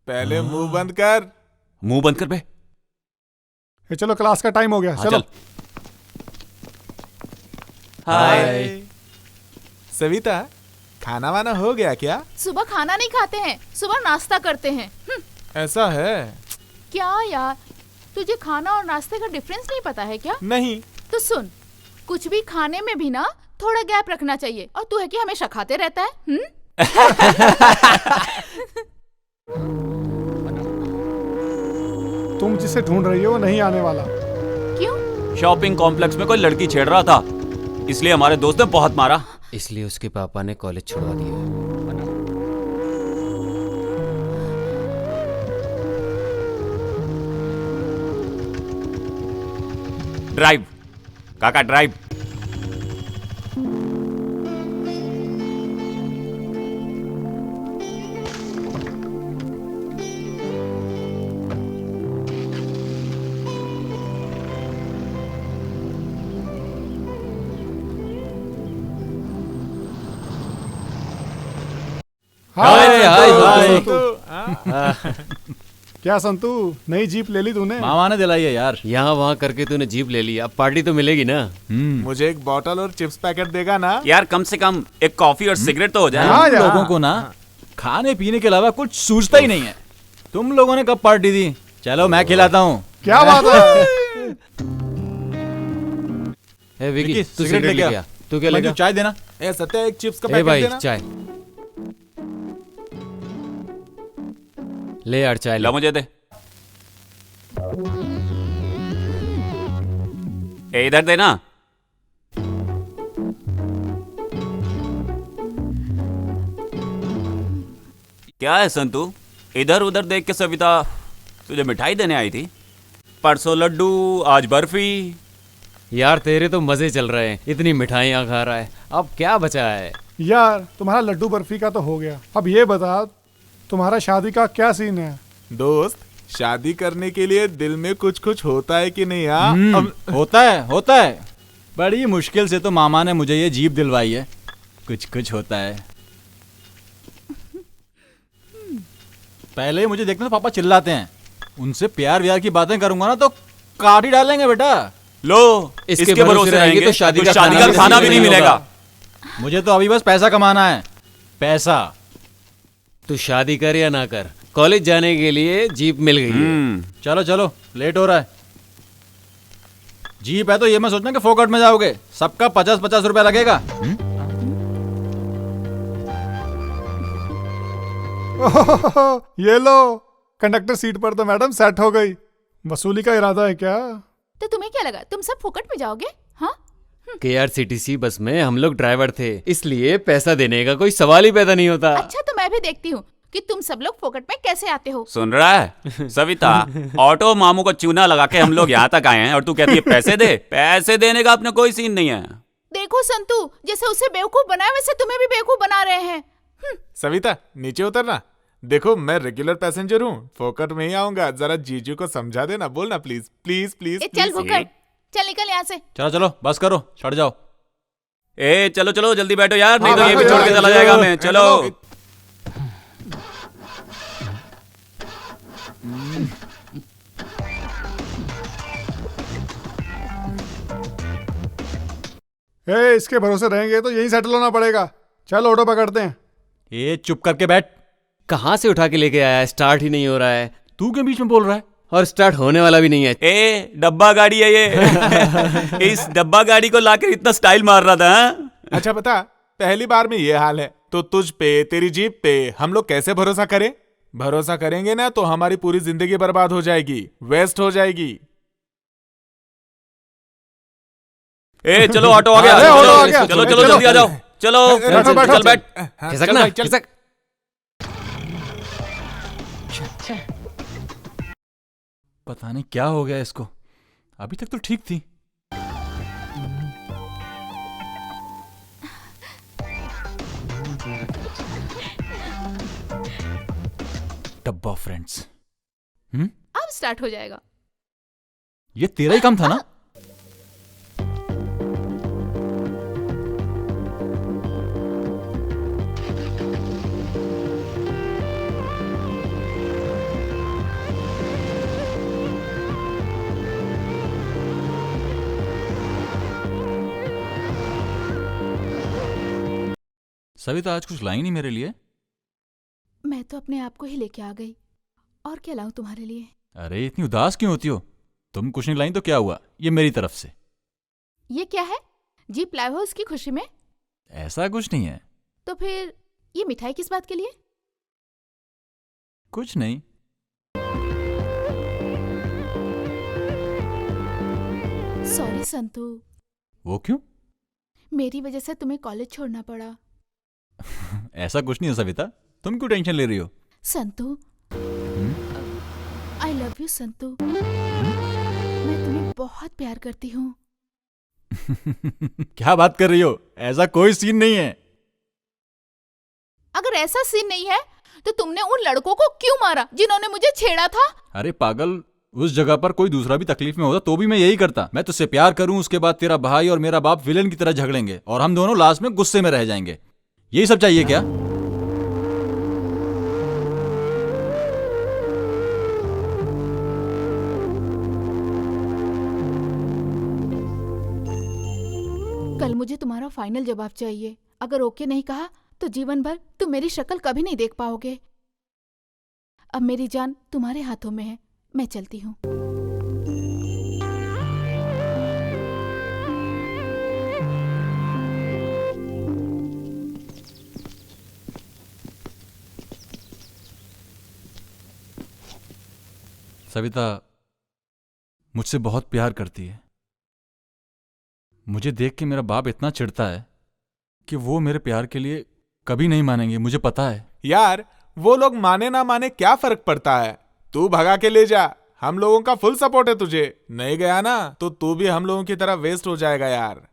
पहले मुंह बंद कर। मुंह बंद कर बे। चलो क्लास का टाइम हो गया, चलो। हाय सविता, खाना वाना हो गया क्या? सुबह खाना नहीं खाते हैं, सुबह नाश्ता करते हैं। ऐसा है क्या यार, तुझे खाना और नाश्ते का डिफरेंस नहीं पता है क्या? नहीं। तो सुन, कुछ भी खाने में भी ना थोड़ा गैप रखना चाहिए, और तू है कि हमेशा खाते रहता है। तुम जिसे ढूंढ रही हो वो नहीं आने वाला। क्यों? शॉपिंग कॉम्प्लेक्स में कोई लड़की छेड़ रहा था, इसलिए हमारे दोस्त ने बहुत मारा। इसलिए उसके पापा ने कॉलेज छुड़वा दिया। ड्राइव काका, ड्राइव। क्या संतू, नई जीप ले ली तूने? मामा ने दिलाई है यार। यहाँ वहाँ करके तूने जीप ले ली, अब पार्टी तो मिलेगी ना। मुझे एक बॉटल और चिप्स पैकेट देगा ना? यार कम से कम एक कॉफी और सिगरेट तो हो जाए। तुम लोगों को ना खाने पीने के अलावा कुछ सूझता ही नहीं है। तुम लोगों ने कब पार्टी दी? चलो मैं खिलाता हूँ। क्या बात है? विकी, तू सिगरेट लेके आ। तू क्या लेगा? चाय देना। सत्या एक चिप्स का पैकेट भाई देना। चाय ले यार, चाय ला मुझे दे। इधर देना। क्या है संतू, इधर उधर देख के सविता तुझे मिठाई देने आई थी? परसों लड्डू, आज बर्फी। यार तेरे तो मजे चल रहे हैं, इतनी मिठाइयाँ खा रहा है, अब क्या बचा है? यार तुम्हारा लड्डू बर्फी का तो हो गया, अब ये बता तुम्हारा शादी का क्या सीन है? दोस्त, शादी करने के लिए दिल में कुछ कुछ होता है कि नहीं? हाँ होता है। बड़ी मुश्किल से तो मामा ने मुझे ये जीप दिलवाई है। कुछ कुछ होता है। पहले ही मुझे देखते तो पापा चिल्लाते हैं। उनसे प्यार व्यार की बातें करूंगा ना तो काट ही डालेंगे बेटा। लो, इसके भरोसे रहेंगे तो शादी का खाना भी नहीं मिलेगा। मुझे तो अभी बस पैसा कमाना है, पैसा। तू शादी कर या ना कर, कॉलेज जाने के लिए जीप मिल गई है। चलो चलो, लेट हो रहा है। जीप है तो ये मैं सोचना कि फोकट में जाओगे, सबका 50-50 रुपया लगेगा। ये लो, कंडक्टर सीट पर तो मैडम सेट हो गई। वसूली का इरादा है क्या? तो तुम्हें क्या लगा तुम सब फोकट में जाओगे? हाँ, KRCTC बस में हम लोग ड्राइवर थे, इसलिए पैसा देने का कोई सवाल ही पैदा नहीं होता। अच्छा तो मैं भी देखती हूँ कि तुम सब लोग फोकट में कैसे आते हो। सुन रहा है सविता, ऑटो मामू को चूना लगा के हम लोग यहाँ तक आए हैं और तू कहती है पैसे दे। पैसे देने का अपना कोई सीन नहीं है। देखो संतू, जैसे उसे बेवकूफ बनाया वैसे तुम्हें भी बेवकूफ बना रहे हैं। सविता नीचे उतरना। देखो मैं रेगुलर पैसेंजर हूँ, फोकट में ही आऊंगा। जरा जीजू को समझा देना, बोलना प्लीज प्लीज प्लीज। चल भुक्कड़, चल निकल यहाँ से। चलो चलो बस करो, चढ़ जाओ। ए चलो चलो जल्दी बैठो यार, नहीं तो ये भी छोड़ के चला जाएगा मैं। चलो इसके भरोसे रहेंगे तो यही सेटल होना पड़ेगा। चल ऑटो पकड़ते हैं। ये चुप करके बैठ। कहाँ से उठा के लेके आया है? स्टार्ट ही नहीं हो रहा है। तू के बीच में बोल रहा है? और स्टार्ट होने वाला भी नहीं है। ए डब्बा गाड़ी है ये। इस डब्बा गाड़ी को लाकर इतना स्टाइल मार रहा था। अच्छा बता, पहली बार में ये हाल है तो तुझ पे, तेरी जीप पे हम लोग कैसे भरोसा करें? भरोसा करेंगे ना तो हमारी पूरी जिंदगी बर्बाद हो जाएगी, वेस्ट हो जाएगी। ए चलो ऑटो आ गया। चलो चलो जल्दी आ जाओ। चलो चल बैठ। खिसक ना, खिसक। पता नहीं क्या हो गया इसको, अभी तक तो ठीक थी। डब्बा फ्रेंड्स। अब स्टार्ट हो जाएगा। ये तेरा ही काम था ना? सविता आज कुछ लाई नहीं मेरे लिए? मैं तो अपने आप को ही लेके आ गई, और क्या लाऊं तुम्हारे लिए? अरे इतनी उदास क्यों होती हो? तुम कुछ नहीं लाई तो क्या हुआ, ये मेरी तरफ से। ये क्या है? जीप लाए हो उसकी खुशी में? ऐसा कुछ नहीं है। तो फिर ये मिठाई किस बात के लिए? कुछ नहीं। सॉरी संतू। वो क्यों? मेरी वजह से तुम्हें कॉलेज छोड़ना पड़ा। ऐसा कुछ नहीं है सविता, तुम क्यों टेंशन ले रही हो? Santu, I love you Santu. मैं तुम्हें बहुत प्यार करती हूँ। क्या बात कर रही हो? ऐसा कोई सीन नहीं है। अगर ऐसा सीन नहीं है तो तुमने उन लड़कों को क्यों मारा जिन्होंने मुझे छेड़ा था? अरे पागल, उस जगह पर कोई दूसरा भी तकलीफ में होता तो भी मैं यही करता। मैं तुझसे प्यार करूं, उसके बाद तेरा भाई और मेरा बाप विलेन की तरह झगड़ेंगे और हम दोनों लास्ट में गुस्से में रह जाएंगे। यही सब चाहिए क्या? कल मुझे तुम्हारा फाइनल जवाब चाहिए। अगर ओके नहीं कहा तो जीवन भर तुम मेरी शक्ल कभी नहीं देख पाओगे। अब मेरी जान तुम्हारे हाथों में है, मैं चलती हूँ। सविता मुझसे बहुत प्यार करती है। मुझे देख के मेरा बाप इतना चिढ़ता है कि वो मेरे प्यार के लिए कभी नहीं मानेंगे, मुझे पता है। यार वो लोग माने ना माने क्या फर्क पड़ता है? तू भगा के ले जा, हम लोगों का फुल सपोर्ट है तुझे। नहीं गया ना तो तू भी हम लोगों की तरह वेस्ट हो जाएगा यार।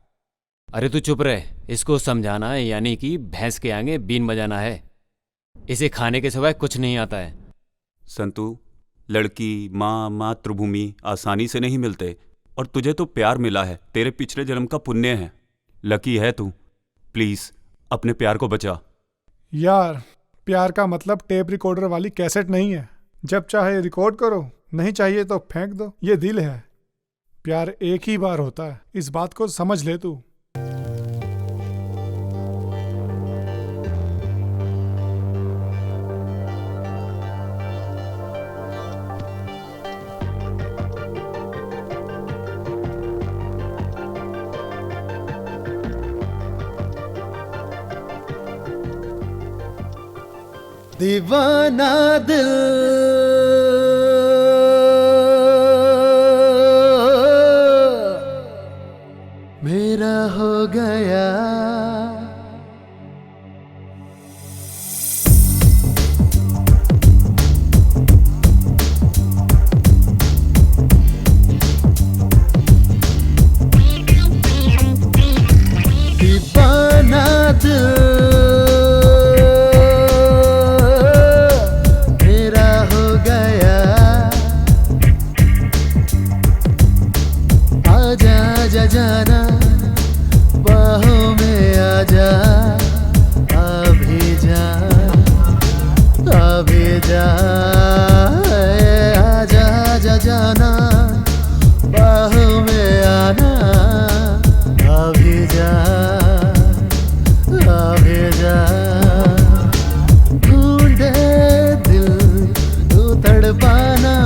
अरे तू चुप रहे, इसको समझाना है यानी कि भैंस के आगे बीन बजाना है। इसे खाने के सिवाय कुछ नहीं आता है। संतू लड़की, माँ, मातृभूमि आसानी से नहीं मिलते, और तुझे तो प्यार मिला है, तेरे पिछले जन्म का पुण्य है। लकी है तू। प्लीज अपने प्यार को बचा। यार, प्यार का मतलब टेप रिकॉर्डर वाली कैसेट नहीं है। जब चाहे रिकॉर्ड करो, नहीं चाहिए तो फेंक दो। ये दिल है। प्यार एक ही बार होता है, इस बात को समझ ले तू। दीवाना दिल मेरा हो गया। दीवाना दिल जाना बाहों में आजा, अभी जा, अभी जा, आजा जा जाना बाहों में आना, अभी जा, अभी जा। ढूंढे दिल तू तड़पाना,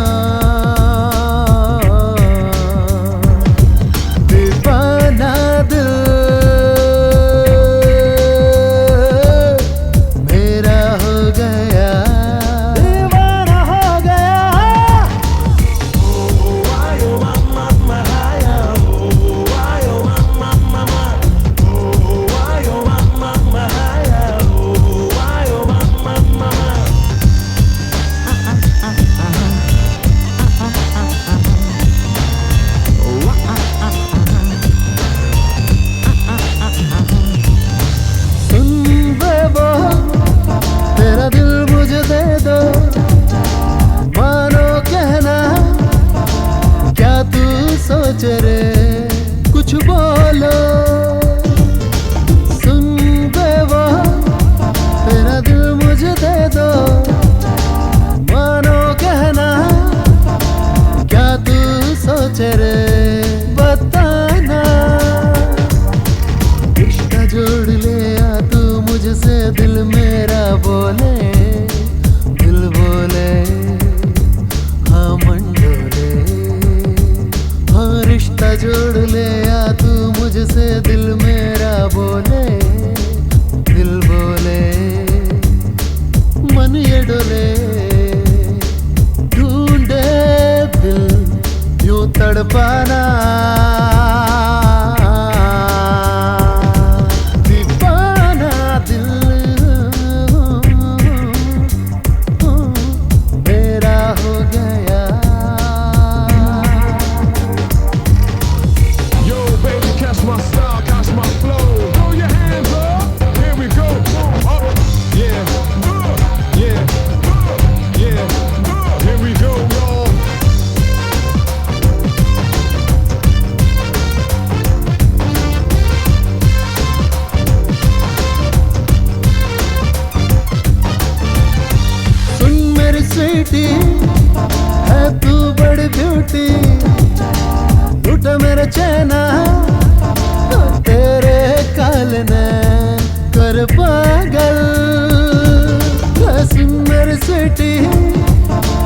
सोच रे कुछ बोलो, सुन बेवा तेरा दिल मुझे दे दो, मानो कहना क्या तू सोच रे बताना। रिश्ता जोड़ ले आ तू मुझसे, दिल मेरा बोले, दिल बोले हाँ मंडोले। रिश्ता जोड़ ले आ तू मुझसे, दिल मेरा बोले, दिल बोले मन ये डोले। ढूंढे दिल यूं तड़पाना, दीवाना दिल मेरा हो गया। My style, catch my flow. Throw your hands up. Here we go. Up. Yeah. Yeah. Yeah. Here we go, y'all. सुन मेरी स्वीटी, है तू बड़ी ब्यूटी, लूटा मेरा चैना तेरे काल ने कर पागल। सुन मेरी स्वीटी,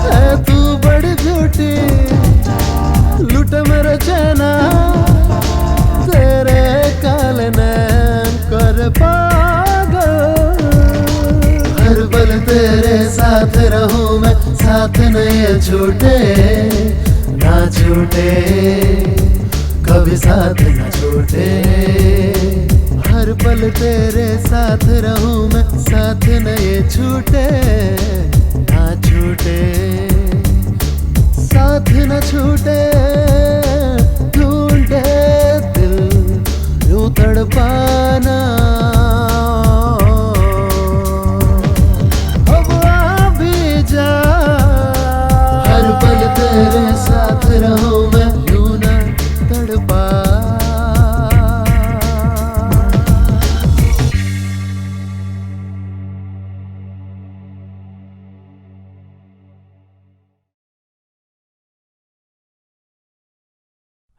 है तू बड़ी ब्यूटी, लूट मेरा चैना तेरे काल ने कर पागल। हर पल तेरे साथ रहूं मैं, साथ नहीं छूटे ना छूटे, कभी साथ न छूटे। हर पल तेरे साथ रहूं मैं, साथ न ये छूटे ना छूटे, साथ न छूटे। ढूंढे दिल यूं तड़पाना, अब आ भी जा। हर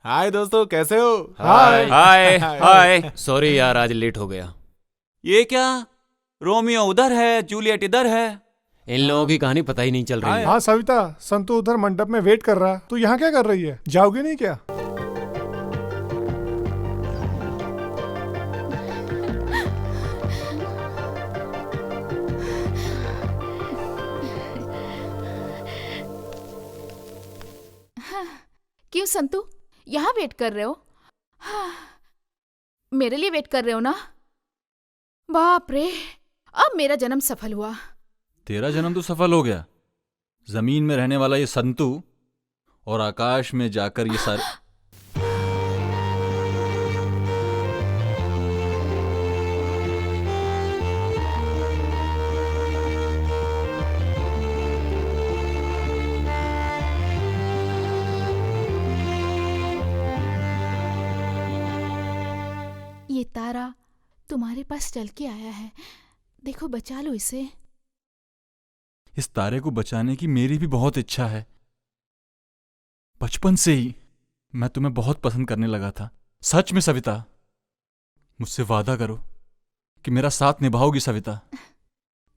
हाय दोस्तों, कैसे हो? हाय हाय हाय। सॉरी यार, आज लेट हो गया। ये क्या, रोमियो उधर है, जूलियट इधर है। इन लोगों की कहानी पता ही नहीं चल रही है। हाँ सविता, संतू उधर मंडप में वेट कर रहा। तू यहाँ क्या कर रही है? जाओगी नहीं क्या? क्यों संतू, यहाँ वेट कर रहे हो? हाँ, मेरे लिए वेट कर रहे हो ना? बाप रे, अब मेरा जन्म सफल हुआ। तेरा जन्म तो सफल हो गया। जमीन में रहने वाला ये संतू और आकाश में जाकर ये सारे ये तारा तुम्हारे पास चल के आया है, देखो बचा लो इसे। इस तारे को बचाने की मेरी भी बहुत इच्छा है। बचपन से ही मैं तुम्हें बहुत पसंद करने लगा था। सच में सविता, मुझसे वादा करो कि मेरा साथ निभाओगी सविता।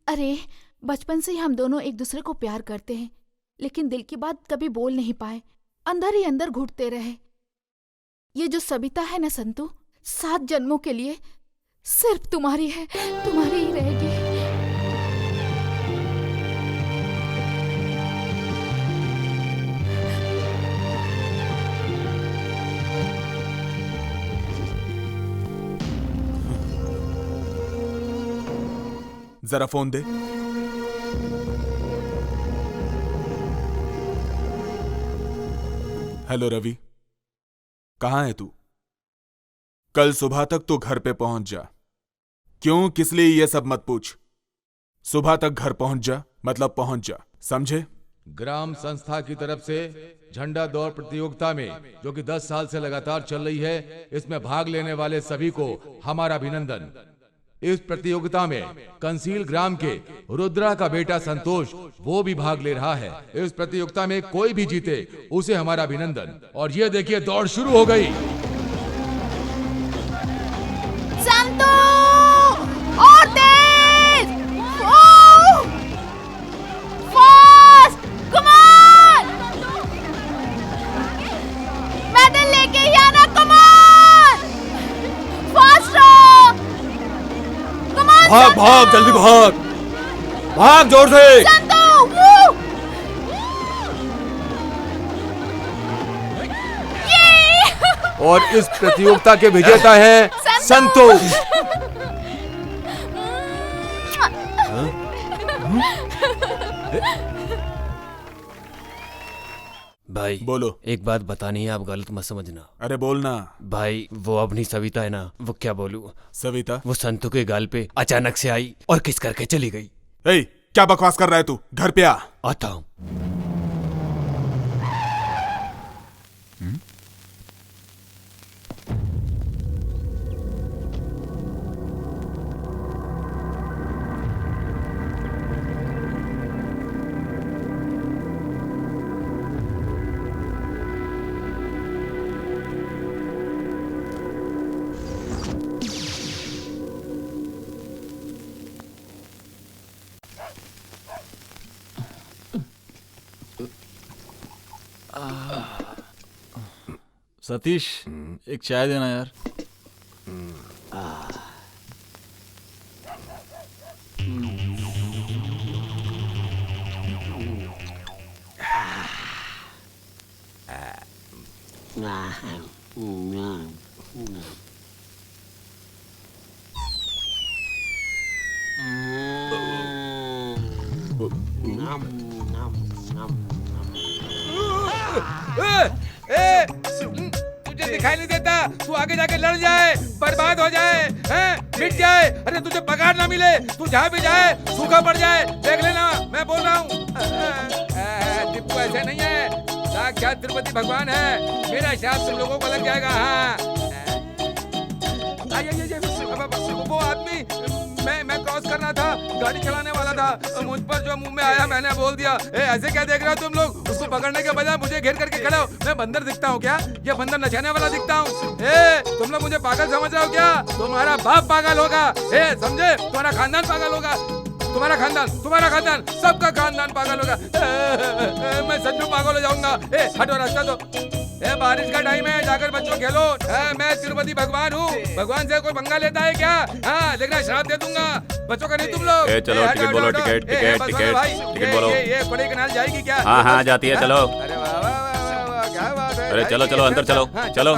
अरे बचपन से ही हम दोनों एक दूसरे को प्यार करते हैं, लेकिन दिल की बात कभी बोल नहीं पाए, अंदर ही अंदर घुटते रहे। ये जो सविता है ना संतू, 7 जन्मों के लिए सिर्फ तुम्हारी है, तुम्हारी ही रहेगी। जरा फोन दे। हेलो रवि, कहाँ है तू? कल सुबह तक तू घर पे पहुंच जा। क्यों, किस लिए, ये सब मत पूछ। सुबह तक घर पहुंच जा, मतलब पहुंच जा, समझे? ग्राम संस्था की तरफ से झंडा दौड़ प्रतियोगिता में, जो कि 10 साल से लगातार चल रही है, इसमें भाग लेने वाले सभी को हमारा अभिनंदन। इस प्रतियोगिता में कंसील ग्राम के रुद्रा का बेटा संतोष, वो भी भाग ले रहा है। इस प्रतियोगिता में कोई भी जीते उसे हमारा अभिनंदन। और ये देखिए, दौड़ शुरू हो गई। संतू, और तेज, फास्ट, कम ऑन, मेडल लेके ही आना, कम ऑन, फास्ट रहो, कम ऑन। भाग भाग, जल्दी भाग, भाग जोर से। संतू, और इस प्रतियोगिता के विजेता है संतोष। भाई बोलो। एक बात बतानी है, आप गलत मत समझना। अरे बोलना भाई, वो अपनी सविता है ना, वो क्या बोलूं, सविता वो संतू के गाल पे अचानक से आई और किस करके चली गई। ए, क्या बकवास कर रहा है तू? घर पे आ। आता हूं। सतीश, एक चाय देना यार। तुझे दिखाई नहीं देता? तू आगे जाके लड़ जाए, बर्बाद हो जाए, हैं, मिट जाए। अरे तुझे पगार ना मिले, तू जहाँ भी जाए सूखा पड़ जाए। देख लेना, मैं बोल रहा हूँ। टिप्पू ऐसे नहीं है, साक्षात तिरुपति भगवान है। मेरा शाप तुम लोगों को लग जाएगा। हाँ, वो आदमी मैं क्रॉस करना था, गाड़ी चलाने वाला था, मुझ पर जो मुंह में आया मैंने बोल दिया। ऐसे क्या देख रहे हो तुम लोग? उसको पकड़ने के बजाय मुझे घेर करके खड़े हो। मैं बंदर दिखता हूँ क्या? ये बंदर नचाने वाला दिखता हूँ? तुम लोग मुझे पागल समझ रहे हो क्या? तुम्हारा बाप पागल होगा, समझे? तुम्हारा खानदान पागल होगा, तुम्हारा खानदान, सबका खानदान पागल होगा। मैं सच में पागल हो जाऊंगा। हटो, रास्ता दो। बारिश का टाइम है, जाकर बच्चों खेलो। मैं तिरुपति भगवान हूँ, भगवान से कोई पंगा लेता है क्या? लेकिन श्राप दे दूंगा। बच्चों का नहीं तुम लोग। चलो टिकट बोलो, टिकट बोलो। ये कोड़े कनाल जाएगी क्या? हाँ जाती है, चलो। अरे वाह, क्या बात है। अरे चलो अंदर चलो, चलो।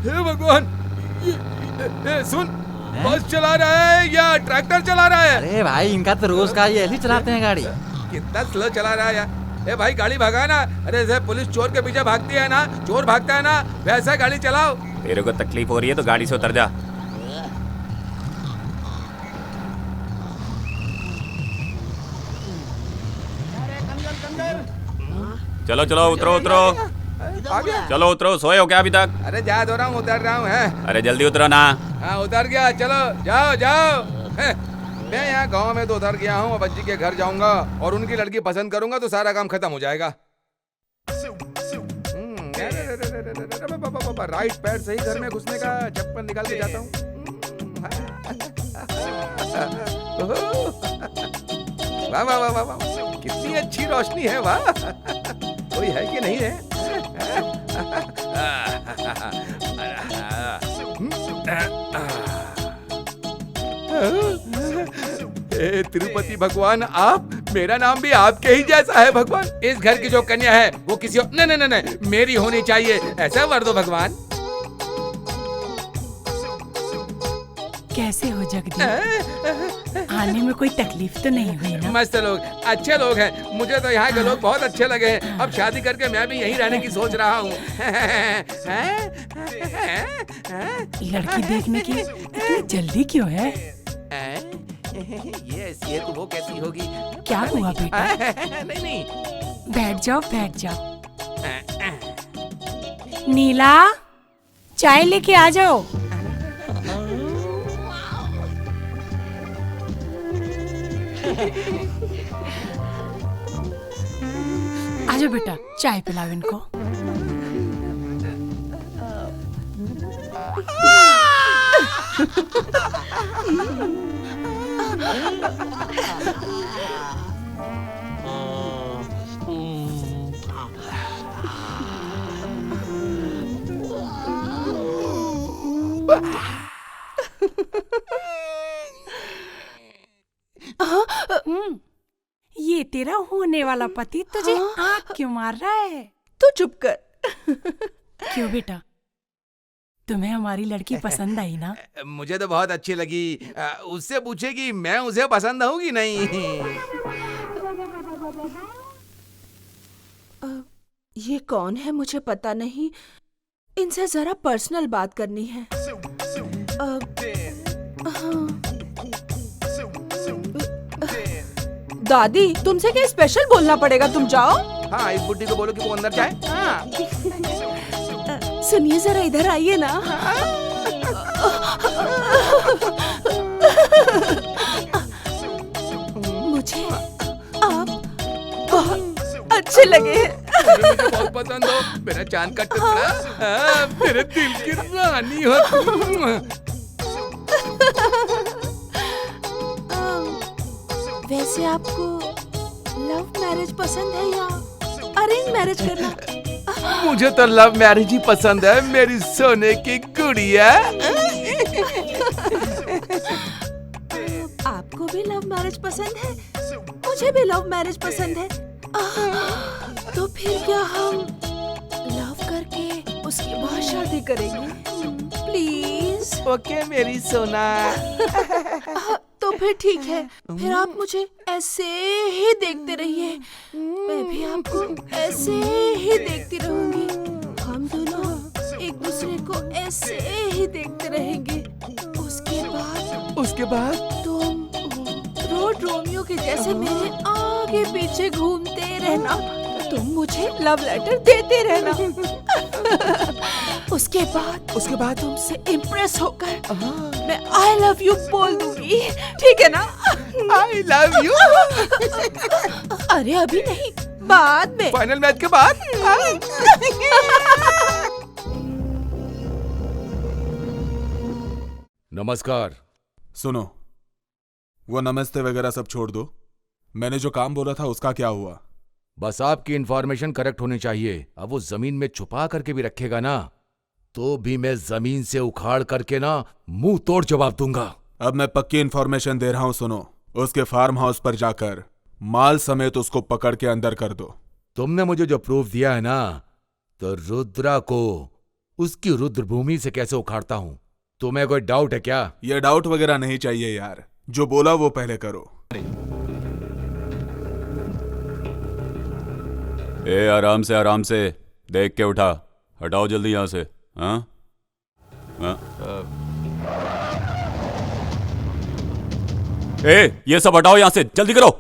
हे भगवान, सुन, बस चला रहा है या ट्रैक्टर चला रहा है? अरे भाई, इनका तो रोज का ये ऐसे चलाते हैं गाड़ी। कितना स्लो चला रहा है यार। भाई गाड़ी भगा ना। अरे जैसे पुलिस चोर के पीछे भागती है ना, चोर भागता है ना, वैसा गाड़ी चलाओ। तेरे को तकलीफ हो रही है तो गाड़ी से उतर जा। चलो उतरो। चलो उतरो, सोए हो क्या अभी तक? अरे जा दो रहा हूँ, उतर रहा हूँ। अरे जल्दी उतरो ना। हाँ उतर गया, चलो जाओ। मैं यहाँ गांव में तो उतर गया हूँ, अब अज्जी के घर जाऊंगा और उनकी लड़की पसंद करूंगा तो सारा काम खत्म हो जाएगा। राइट पैर सही घर में घुसने का, चप्पल निकाल के जाता हूँ। वाह, कितनी अच्छी रोशनी है, वाह। कोई है कि नहीं है? तिरुपति भगवान, आप, मेरा नाम भी आपके ही जैसा है भगवान। इस घर की जो कन्या है वो किसी नहीं, मेरी होनी चाहिए, ऐसा वर दो भगवान। कैसे हो जगदीश? आने में कोई तकलीफ तो नहीं हुई ना? मस्त लोग, अच्छे लोग हैं। मुझे तो यहाँ के लोग बहुत अच्छे लगे हैं। अब शादी करके मैं भी यहीं रहने की सोच रहा हूँ। लड़की देखने की इतनी जल्दी क्यों है? ये तो वो कैसी होगी? क्या हुआ बेटा? नहीं। बैठ जाओ। नीला, चाय लेके आ जाओ। आजो बेटा, चाय पिलाओ इनको। ये तेरा होने वाला पति तुझे आँख क्यों मार रहा है? तू चुप कर। क्यों बेटा, तुम्हें हमारी लड़की पसंद आई ना? मुझे तो बहुत अच्छी लगी। उससे पूछेगी मैं उसे पसंद हूँ कि नहीं। ये कौन है मुझे पता नहीं, इनसे जरा पर्सनल बात करनी है। दादी, तुमसे क्या स्पेशल बोलना पड़ेगा? तुम जाओ। हाँ, इस बुड्ढी को बोलो कि वो अंदर जाए। सुनिए, जरा इधर आइए ना। मुझे आप बहुत अच्छे लगे। मुझे बहुत पसंद हो, मेरा चांद का टुकड़ा, मेरे दिल की रानी हो। वैसे आपको लव मैरिज पसंद है या अरेंज मैरिज करना? मुझे तो लव मैरिज ही पसंद है, मेरी सोने की गुड़िया। आपको भी लव मैरिज पसंद है? मुझे भी लव मैरिज पसंद है। तो फिर क्या हम लव करके उसके बाद शादी करेंगे? प्लीज। ओके मेरी सोना। तो फिर ठीक है, फिर आप मुझे ऐसे ही देखते रहिए, मैं भी आपको ऐसे ही देखती रहूंगी। हम दोनों एक दूसरे को ऐसे ही देखते रहेंगे। उसके बाद तुम रोड रोमियो के जैसे मेरे आगे पीछे घूमते रहना, तुम मुझे लव लेटर देते रहना। उसके बाद तुमसे इम्प्रेस होकर मैं आई लव यू बोल दूंगी, ठीक है ना? I love you. अरे अभी नहीं, बाद में, फाइनल मैच के बाद। नमस्कार। सुनो, वो नमस्ते वगैरह सब छोड़ दो। मैंने जो काम बोला था उसका क्या हुआ? बस आपकी इंफॉर्मेशन करेक्ट होनी चाहिए। अब वो जमीन में छुपा करके भी रखेगा ना, तो भी मैं जमीन से उखाड़ करके ना मुंह तोड़ जवाब दूंगा। अब मैं पक्की इंफॉर्मेशन दे रहा हूं, सुनो। उसके फार्म हाउस पर जाकर माल समेत उसको पकड़ के अंदर कर दो। तुमने मुझे जो प्रूफ दिया है ना, तो रुद्रा को उसकी रुद्रभूमि से कैसे उखाड़ता हूं, तुम्हें कोई डाउट है क्या? ये डाउट वगैरह नहीं चाहिए यार, जो बोला वो पहले करो। ए आराम से देख के उठा, हटाओ जल्दी यहां से। हाँ ये सब हटाओ यहां से, जल्दी करो।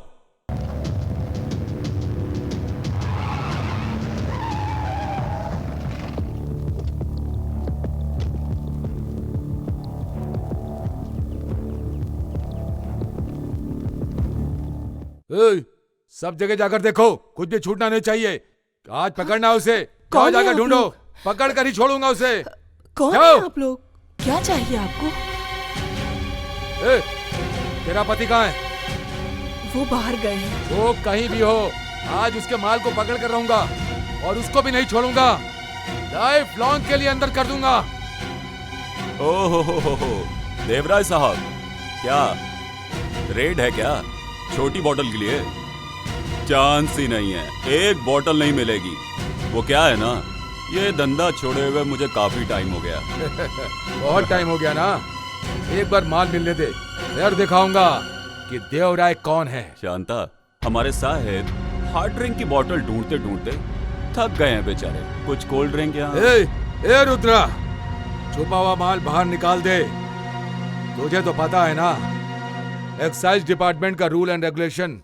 सब जगह जाकर देखो, कुछ भी छूटना नहीं चाहिए। आज पकड़ना उसे, जाओ जाकर ढूंढो, पकड़ कर ही छोड़ूंगा उसे। कौन है आप लोग? क्या चाहिए आपको? तेरा पति कहाँ है? वो बाहर गए हैं। वो कहीं भी हो, आज उसके माल को पकड़ कर रहूंगा और उसको भी नहीं छोड़ूंगा। लाइफ लॉन्ग के लिए अंदर कर दूंगा। ओहो देवराज साहब, क्या रेड है क्या? छोटी बोतल के लिए चांस ही नहीं है, एक बोतल नहीं मिलेगी। वो क्या है ना, ये धंधा छोड़े हुए मुझे काफी टाइम हो गया। बहुत टाइम हो गया ना, एक बार माल मिलने दे, फिर दिखाऊंगा कि देवराय कौन है। शांता, हमारे साहेब हार्ड ड्रिंक की बोतल ढूंढते ढूंढते थक गए हैं बेचारे। कुछ कोल्ड ड्रिंक यहाँ? ए रुद्रा, छुपा हुआ माल बाहर निकाल दे। तुझे तो पता है ना, एक्साइज डिपार्टमेंट का रूल एंड रेगुलेशन।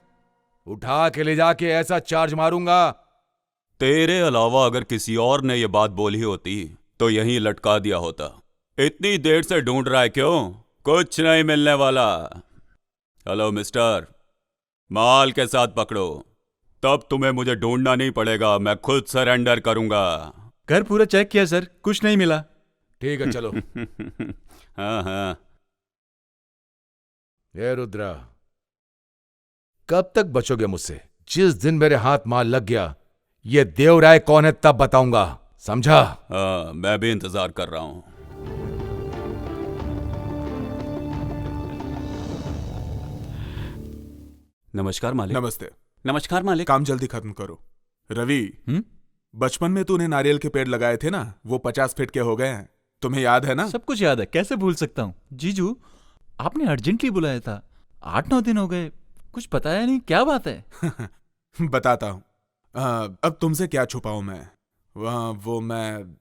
उठा के ले जाके ऐसा चार्ज मारूंगा। तेरे अलावा अगर किसी और ने ये बात बोली होती तो यहीं लटका दिया होता। इतनी देर से ढूंढ रहा है क्यों? कुछ नहीं मिलने वाला। हेलो मिस्टर, माल के साथ पकड़ो, तब तुम्हें मुझे ढूंढना नहीं पड़ेगा, मैं खुद सरेंडर करूंगा। घर पूरा चेक किया सर, कुछ नहीं मिला। ठीक है चलो। हाँ। ये रुद्रा, कब तक बचोगे मुझसे? जिस दिन मेरे हाथ माल लग गया, ये देवराय कौन है तब बताऊंगा, समझा? हाँ, मैं भी इंतजार कर रहा हूं। नमस्कार मालिक। नमस्ते। नमस्कार मालिक। काम जल्दी खत्म करो। रवि, बचपन में तूने नारियल के पेड़ लगाए थे ना, वो 50 फीट के हो गए हैं, तुम्हें याद है ना? सब कुछ याद है, कैसे भूल सकता हूँ। जीजू, आपने अर्जेंटली बुलाया था, 8-9 दिन हो गए, कुछ बताया नहीं, क्या बात है? बताता हूँ। अब तुमसे क्या छुपाऊं मैं? वो मैं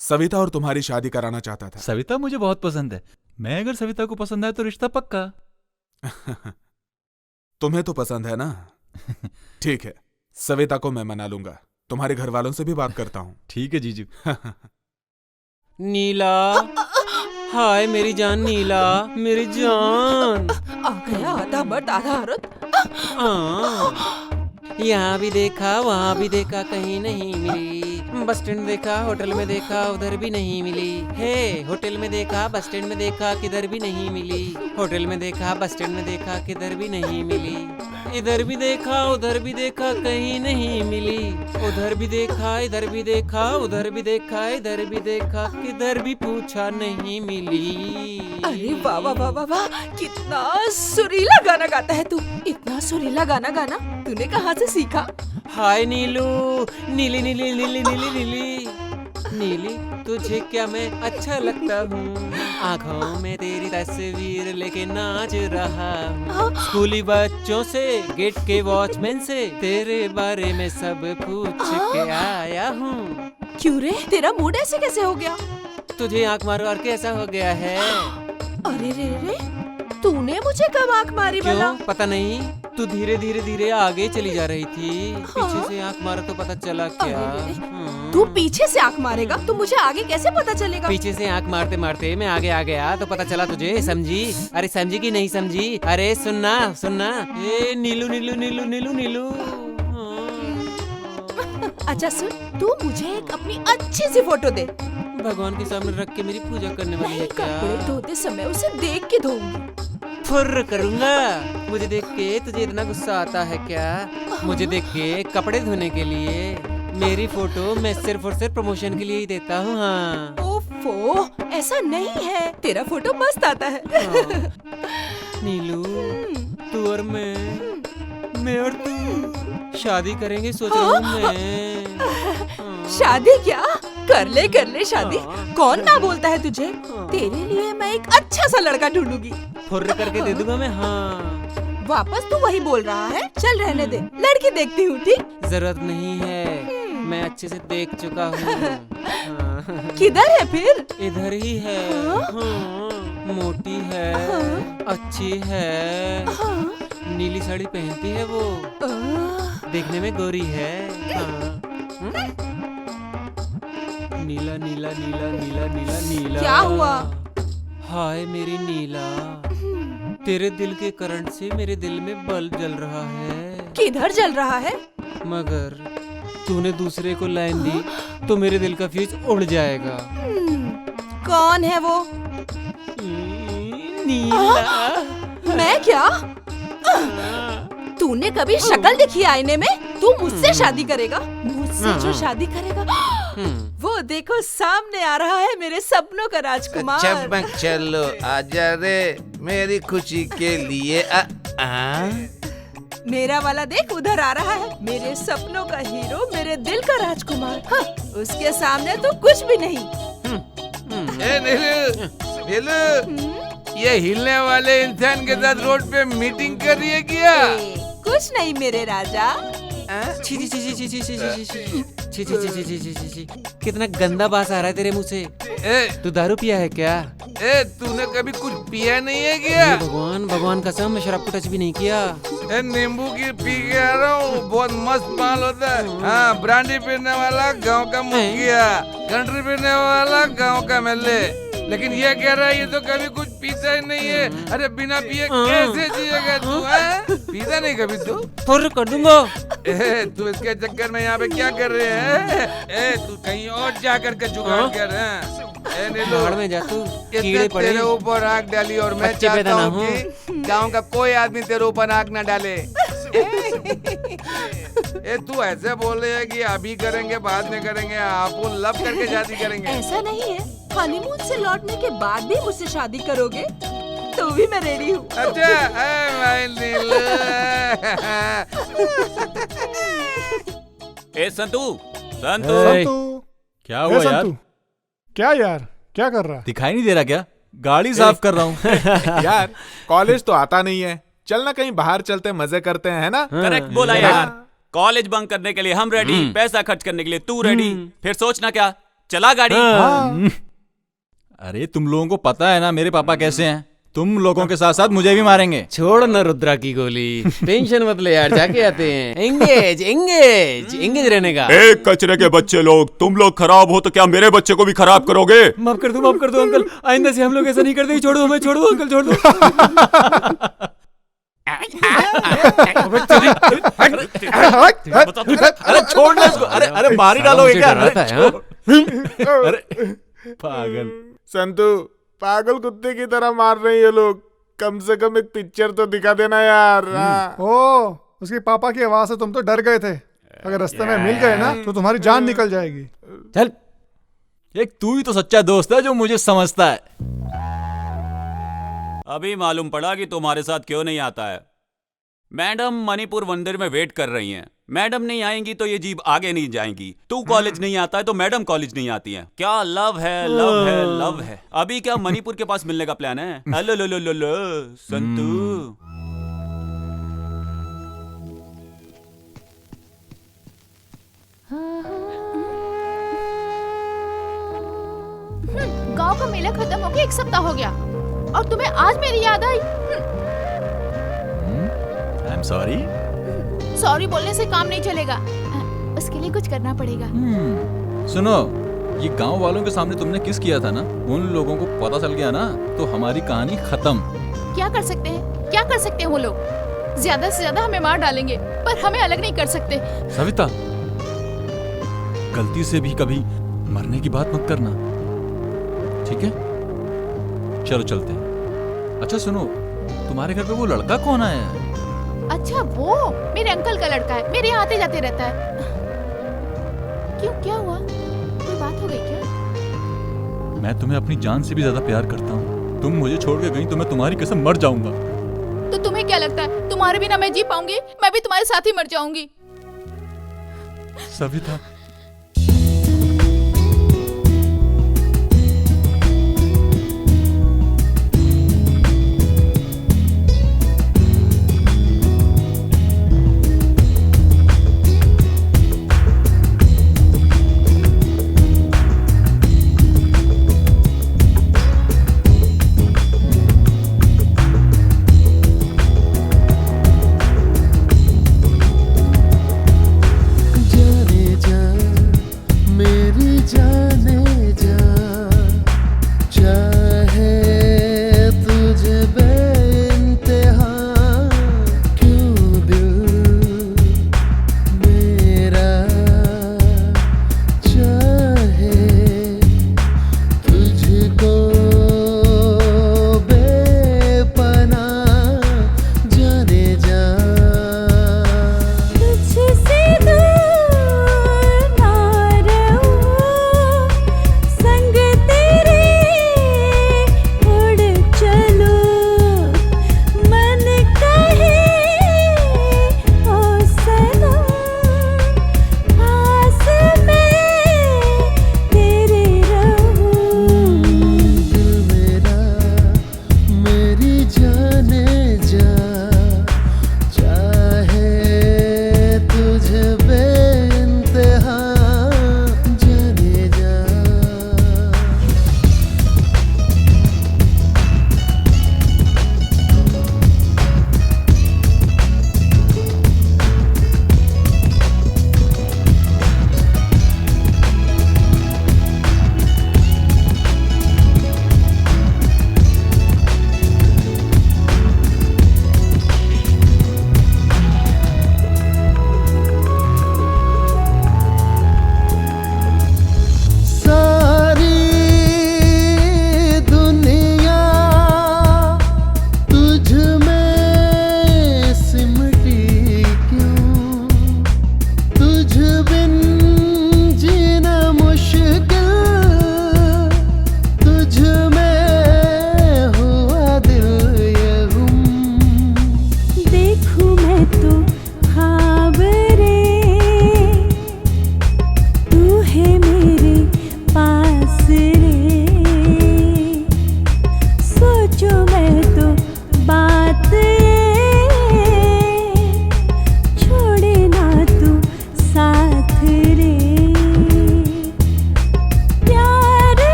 सविता और तुम्हारी शादी कराना चाहता था। सविता मुझे बहुत पसंद है। मैं अगर सविता को पसंद आए तो रिश्ता पक्का। तुम्हें तो पसंद है ना? ठीक है, सविता को मैं मना लूंगा। तुम्हारे घर वालों से भी बात करता हूँ। ठीक है जीजू। नीला, हाय मेरी जान नीला, मेरी जान। आ गया आधा मर्द आधा औरत। यहाँ भी देखा, वहाँ भी देखा, कहीं नहीं मिली। बस स्टैंड देखा, होटल में देखा, उधर भी नहीं मिली। हे, होटल में देखा, बस स्टैंड में देखा, किधर भी नहीं मिली। होटल में देखा, बस स्टैंड में देखा, किधर भी नहीं मिली। इधर भी देखा, उधर भी देखा, कहीं नहीं मिली। उधर भी देखा, इधर भी देखा, उधर भी देखा, इधर भी देखा, किधर भी पूछा नहीं मिली। अरे वाह वाह वाह वाह वाह, कितना सुरीला गाना गाता है तू। इतना सुरीला गाना गाना तूने कहाँ से सीखा? हाय नीलू, नीली नीली नीली नीली नीली नीली, तुझे क्या मैं अच्छा लगता हूँ? आँखों में तेरी तस्वीर लेके नाच रहा हूँ। स्कूली बच्चों से, गेट के वॉचमैन से तेरे बारे में सब पूछ के आया हूँ। क्यों रे, तेरा मूड ऐसे कैसे हो गया? तुझे आँख मारो और कैसा हो गया है? अरे रे रे, तूने मुझे कब आंख मारी भला? क्यों पता नहीं, तू धीरे धीरे धीरे आगे चली जा रही थी। पीछे से आंख मारा तो पता चला क्या? तू पीछे से आंख मारेगा तो मुझे आगे कैसे पता चलेगा? पीछे से आंख मारते मारते मैं आगे आ गया तो पता चला तुझे। समझी? अरे समझी कि नहीं समझी? अरे सुनना सुनना, ए नीलू नीलू नीलू नीलू नीलू। अच्छा सुन, तू मुझे एक अपनी अच्छी सी फोटो दे। भगवान के सामने रख के मेरी पूजा करने वाली है क्या? कपड़े धोते समय उसे देख के धोऊंगी। फुर्र करूंगा। मुझे देख के तुझे इतना गुस्सा आता है क्या? मुझे देख के कपड़े धोने के लिए मेरी फोटो मैं सिर्फ और सिर्फ प्रमोशन के लिए ही देता हूँ। हाँ ओफो, ऐसा नहीं है, तेरा फोटो मस्त आता है। नीलू, तू और मैं और तू शादी करेंगे सोच रहा हूँ मैं। शादी क्या? कर ले शादी। कौन ना बोलता है तुझे? तेरे लिए मैं एक अच्छा सा लड़का ढूंढूंगी। फुर्र करके दे दूंगा मैं। हाँ वापस तू वही बोल रहा है? चल रहने दे, लड़की देखती हूँ। ठीक, जरूरत नहीं है, मैं अच्छे से देख चुका हूँ। हाँ। किधर है फिर? इधर ही है। हाँ। मोटी है, अच्छी है, नीली साड़ी पहनती है वो, देखने में गोरी है। हाँ। नीला नीला नीला नीला नीला नीला। क्या हुआ? हाय मेरी नीला, तेरे दिल के करंट से मेरे दिल में बल्ब जल रहा है। किधर जल रहा है? मगर तूने दूसरे को लाइन दी तो मेरे दिल का फ्यूज उड़ जाएगा। कौन है वो? नीला। मैं क्या? तूने कभी शक्ल देखी आईने में? तू मुझसे शादी करेगा? मुझसे जो शादी करेगा वो देखो सामने आ रहा है मेरे सपनों का राजकुमार। चमक चलो आजा रे मेरी खुशी के लिए। मेरा वाला देख उधर आ रहा है, मेरे सपनों का हीरो, मेरे दिल का राजकुमार। हाँ, उसके सामने तो कुछ भी नहीं। नीलू, नीलू, ये हिलने वाले इंसान के साथ रोड पे मीटिंग कर रही है क्या? कुछ नहीं मेरे राजा। छी छी छी छी छी छी छी छी छी छी छी छी छी छी छी, कितना गंदा बास आ रहा है तेरे मुंह से। तू दारू पिया है क्या? तूने कभी कुछ पिया नहीं है क्या? भगवान भगवान कसम, मैं शराब को टच भी नहीं किया। नींबू की पी के आ रहा हूँ, बहुत मस्त माल होता है। हाँ, ब्रांडी पीने वाला गांव का मुखिया, कंट्री पीने वाला गांव का एमएलए, लेकिन ये कह रहा है ये तो कभी कुछ पीता ही नहीं है। अरे बिना पिए कैसे जिएगा तू? पीता नहीं कभी तू? फुर्र कर दूंगा। तू इसके चक्कर में यहाँ पे क्या कर रहे हैं? तू कहीं और जा करके जुगाड़ कर। भाड़ में जा तू, कीड़े पड़े। तेरे ऊपर आग डाली और मैं चाहता हूँ कि गांव का कोई आदमी तेरे ऊपर आग ना डाले। तू ऐसे बोल रहे है कि अभी करेंगे बाद में करेंगे, आप लव करके शादी करेंगे? ऐसा नहीं है, हनीमून से लौटने के बाद भी मुझसे शादी करोगे तो भी मैं रेडी हूँ। अच्छा, संतू क्या हुआ यार? क्या यार, क्या कर रहा? दिखाई नहीं दे रहा क्या? गाड़ी साफ कर रहा हूँ। यार कॉलेज तो आता नहीं है, चलना कहीं बाहर चलते मजे करते हैं, है ना? करेक्ट बोला यार। कॉलेज बंक करने के लिए हम रेडी, पैसा खर्च करने के लिए तू रेडी, फिर सोचना क्या? चला गाड़ी। अरे तुम लोगों को पता है ना मेरे पापा कैसे हैं? तुम लोगों के साथ साथ मुझे भी मारेंगे। छोड़ ना रुद्रा की गोली, टेंशन मत ले यार, जाके आते हैं। एंगेज एंगेज एंगेज रहने का। एक कचरे के बच्चे लोग, तुम लोग खराब हो तो क्या मेरे बच्चे को भी खराब करोगे? माफ कर दो अंकल, आइंदा से हम लोग ऐसा नहीं करते। छोड़ दो हमें, छोड़ दो अंकल, छोड़ दो। अरे छोड़ना इसको। अरे मार ही डालोगे क्या? अरे पागल संतू, पागल कुत्ते की तरह मार रहे हैं ये लोग। कम से कम एक पिक्चर तो दिखा देना यार। ओ, उसके पापा की आवाज से तुम तो डर गए थे। अगर रास्ते में मिल गए ना तो तुम्हारी जान निकल जाएगी। चल, एक तू ही तो सच्चा दोस्त है जो मुझे समझता है। अभी मालूम पड़ा कि तुम्हारे साथ क्यों नहीं आता है। मैडम मणिपुर मंदिर में वेट कर रही हैं। मैडम नहीं आएंगी तो ये जीप आगे नहीं जाएंगी। तू कॉलेज नहीं आता है तो मैडम कॉलेज नहीं आती हैं। क्या लव है, लव है, लव है। अभी क्या मणिपुर के पास मिलने का प्लान है? हेलो लो लो लो लो संतू। गांव का मेला खत्म हो गया, 1 सप्ताह हो गया। और तुम्हें आज मेरी याद आई। I am sorry. सॉरी बोलने से काम नहीं चलेगा, उसके लिए कुछ करना पड़ेगा। सुनो, ये गांव वालों के सामने तुमने किस किया था ना, उन लोगों को पता चल गया ना तो हमारी कहानी खत्म। क्या कर सकते हैं, क्या कर सकते हैं वो लोग? ज्यादा से ज्यादा हमें मार डालेंगे, पर हमें अलग नहीं कर सकते। सविता, गलती से भी कभी मरने की बात मत करना, ठीक है? चलो चलते हैं। अच्छा सुनो, तुम्हारे घर पे वो लड़का कौन आया है? अच्छा, वो मेरे अंकल का लड़का है, मेरे यहाँ आते जाते रहता है। क्यों, क्या हुआ? कोई बात हो गई क्या? मैं तुम्हें अपनी जान से भी ज्यादा प्यार करता हूँ। तुम मुझे छोड़ के गई तो मैं तुम्हारी कसम मर जाऊंगा। तो तुम्हें क्या लगता है तुम्हारे बिना मैं जी पाऊंगी? मैं भी तुम्हारे साथ ही मर जाऊंगी। सविता,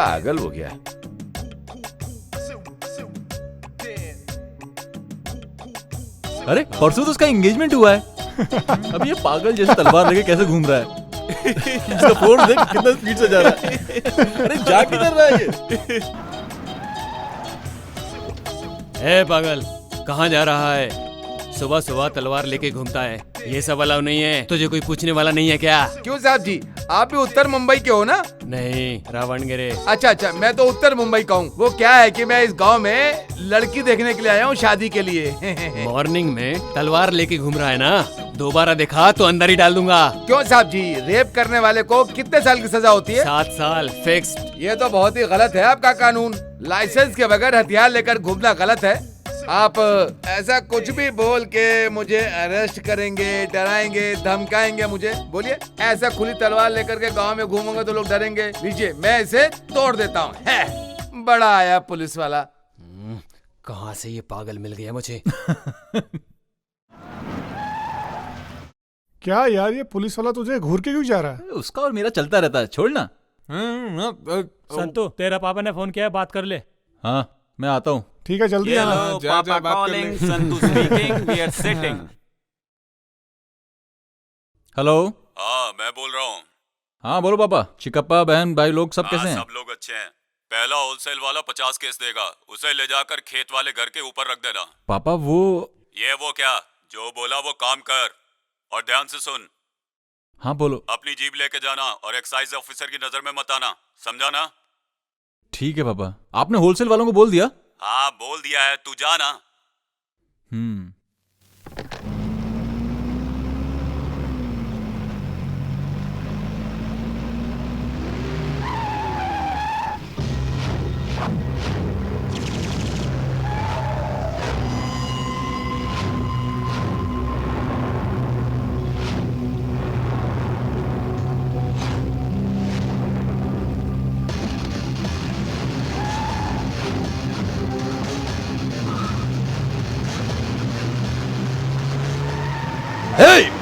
पागल हो गया। अरे परसों तो उसका एंगेजमेंट हुआ है। अब ये पागल जैसे तलवार लेके कैसे घूम रहा है? इसका फोर्स देख कितना स्पीड से जा रहा है। अरे जा किधर रहा है ये? ए पागल, कहाँ जा रहा है? सुबह सुबह तलवार लेके घूमता है, ये सब अलाउ नहीं है। तुझे कोई पूछने वाला नहीं है क्या? क्यों साहब जी, आप भी उत्तर मुंबई के हो ना? नहीं, रावणगिरे। अच्छा, मैं तो उत्तर मुंबई का हूँ। वो क्या है कि मैं इस गांव में लड़की देखने के लिए आया हूँ शादी के लिए। मॉर्निंग में तलवार लेके घूम रहा है ना, दोबारा देखा तो अंदर ही डाल दूंगा। क्यों साहब जी, रेप करने वाले को कितने साल की सजा होती है? 7 साल फिक्स्ड। ये तो बहुत ही गलत है आपका कानून। लाइसेंस के बगैर हथियार लेकर घूमना गलत है। आप ऐसा कुछ भी बोल के मुझे अरेस्ट करेंगे, डराएंगे, धमकाएंगे मुझे? बोलिए, ऐसा खुली तलवार लेकर के गांव में घूमूंगा तो लोग डरेंगे। लीजिए, मैं इसे तोड़ देता हूँ। है बड़ा आया पुलिस वाला। कहाँ से ये पागल मिल गया मुझे? क्या यार, ये पुलिस वाला तुझे घूर के क्यों जा रहा है? उसका और मेरा चलता रहता है, छोड़ ना। संतु, तेरा पापा ने फोन किया है, बात कर ले। हाँ, मैं आता हूँ। ठीक है, जल्दी आना। Papa calling, Santu speaking, we are sitting. Hello. हाँ, मैं बोल रहा हूँ। हाँ बोलो पापा। चिकप्पा, बहन, भाई लोग सब कैसे हैं? सब लोग अच्छे हैं। पहला होलसेल वाला 50 केस देगा, उसे ले जाकर खेत वाले घर के ऊपर रख देना। पापा वो क्या जो बोला वो काम कर, और ध्यान से सुन। हाँ बोलो। अपनी जीप लेके जाना और एक्साइज ऑफिसर की नजर में मत आना, समझा ना? ठीक है पापा। आपने होलसेल वालों को बोल दिया? हाँ बोल दिया है, तू जा ना।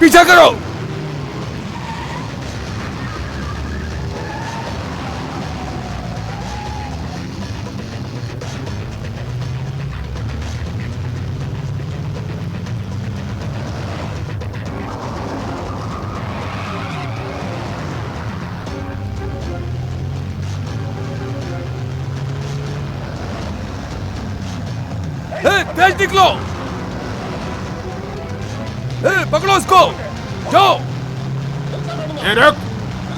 पीछा करो। तेज निकलो। पकड़ो उसको, जाओ।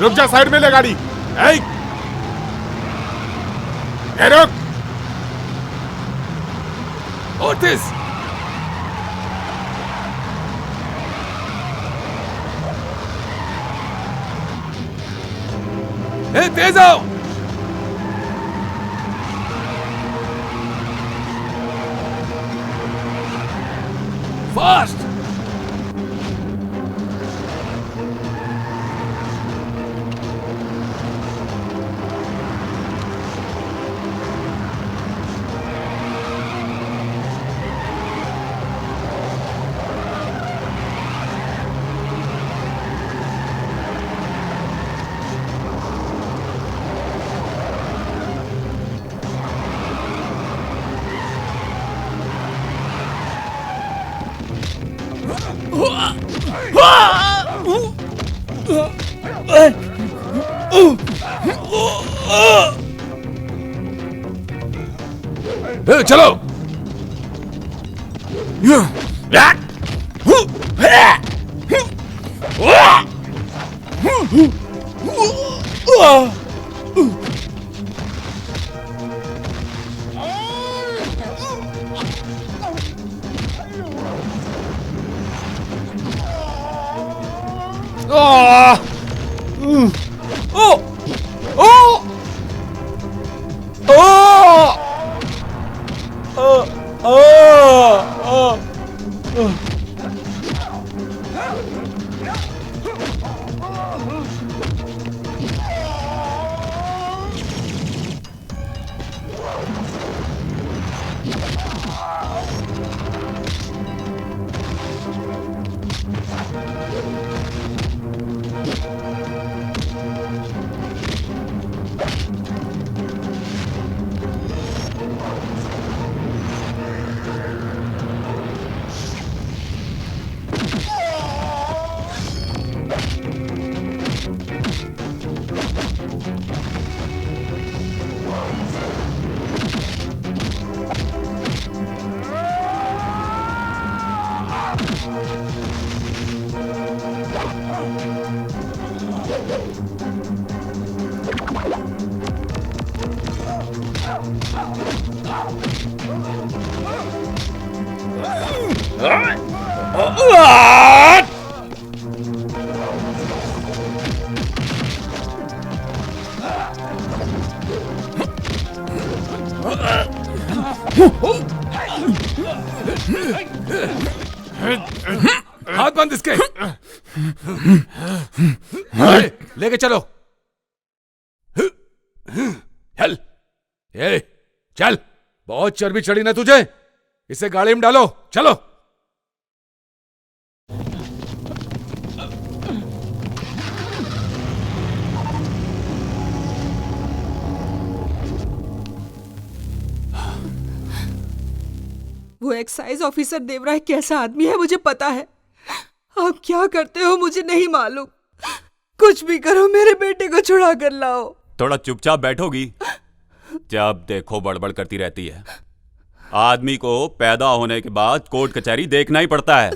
रुक जा, साइड में ले गाड़ी। रुक। ओटिस, तेज आओ। फास्ट। चलो। अरे, लेके चलो। चल, ए, चल। बहुत चर्बी चढ़ी ना तुझे, इसे गाड़ी में डालो, चलो। वो एक्साइज ऑफिसर देवराय कैसा आदमी है मुझे पता है। आप क्या करते हो मुझे नहीं मालूम। कुछ भी करो, मेरे बेटे को छुड़ा कर लाओ। थोड़ा चुपचाप बैठोगी? जब देखो बड़बड़ करती रहती है। आदमी को पैदा होने के बाद कोर्ट कचहरी देखना ही पड़ता है,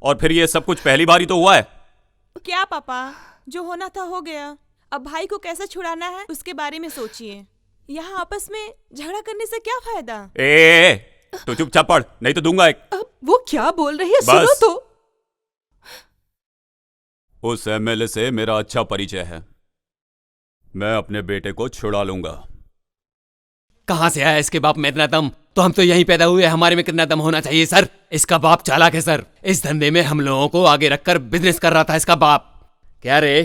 और फिर ये सब कुछ पहली बार ही तो हुआ है। क्या पापा, जो होना था हो गया। अब भाई को कैसे छुड़ाना है उसके बारे में सोचिए। यहाँ आपस में झगड़ा करने से क्या फायदा। तो चुपचाप पढ़, नहीं तो दूंगा एक। अब वो क्या बोल रही है सुनो तो। उस एमएलए से मेरा अच्छा परिचय है, मैं अपने बेटे को छुड़ा लूंगा। कहां से आया इसके बाप में इतना दम? तो हम तो यहीं पैदा हुए, हमारे में कितना दम होना चाहिए सर? इसका बाप चालाक है सर, इस धंधे में हम लोगों को आगे रखकर बिजनेस कर रहा था इसका बाप। क्या रे,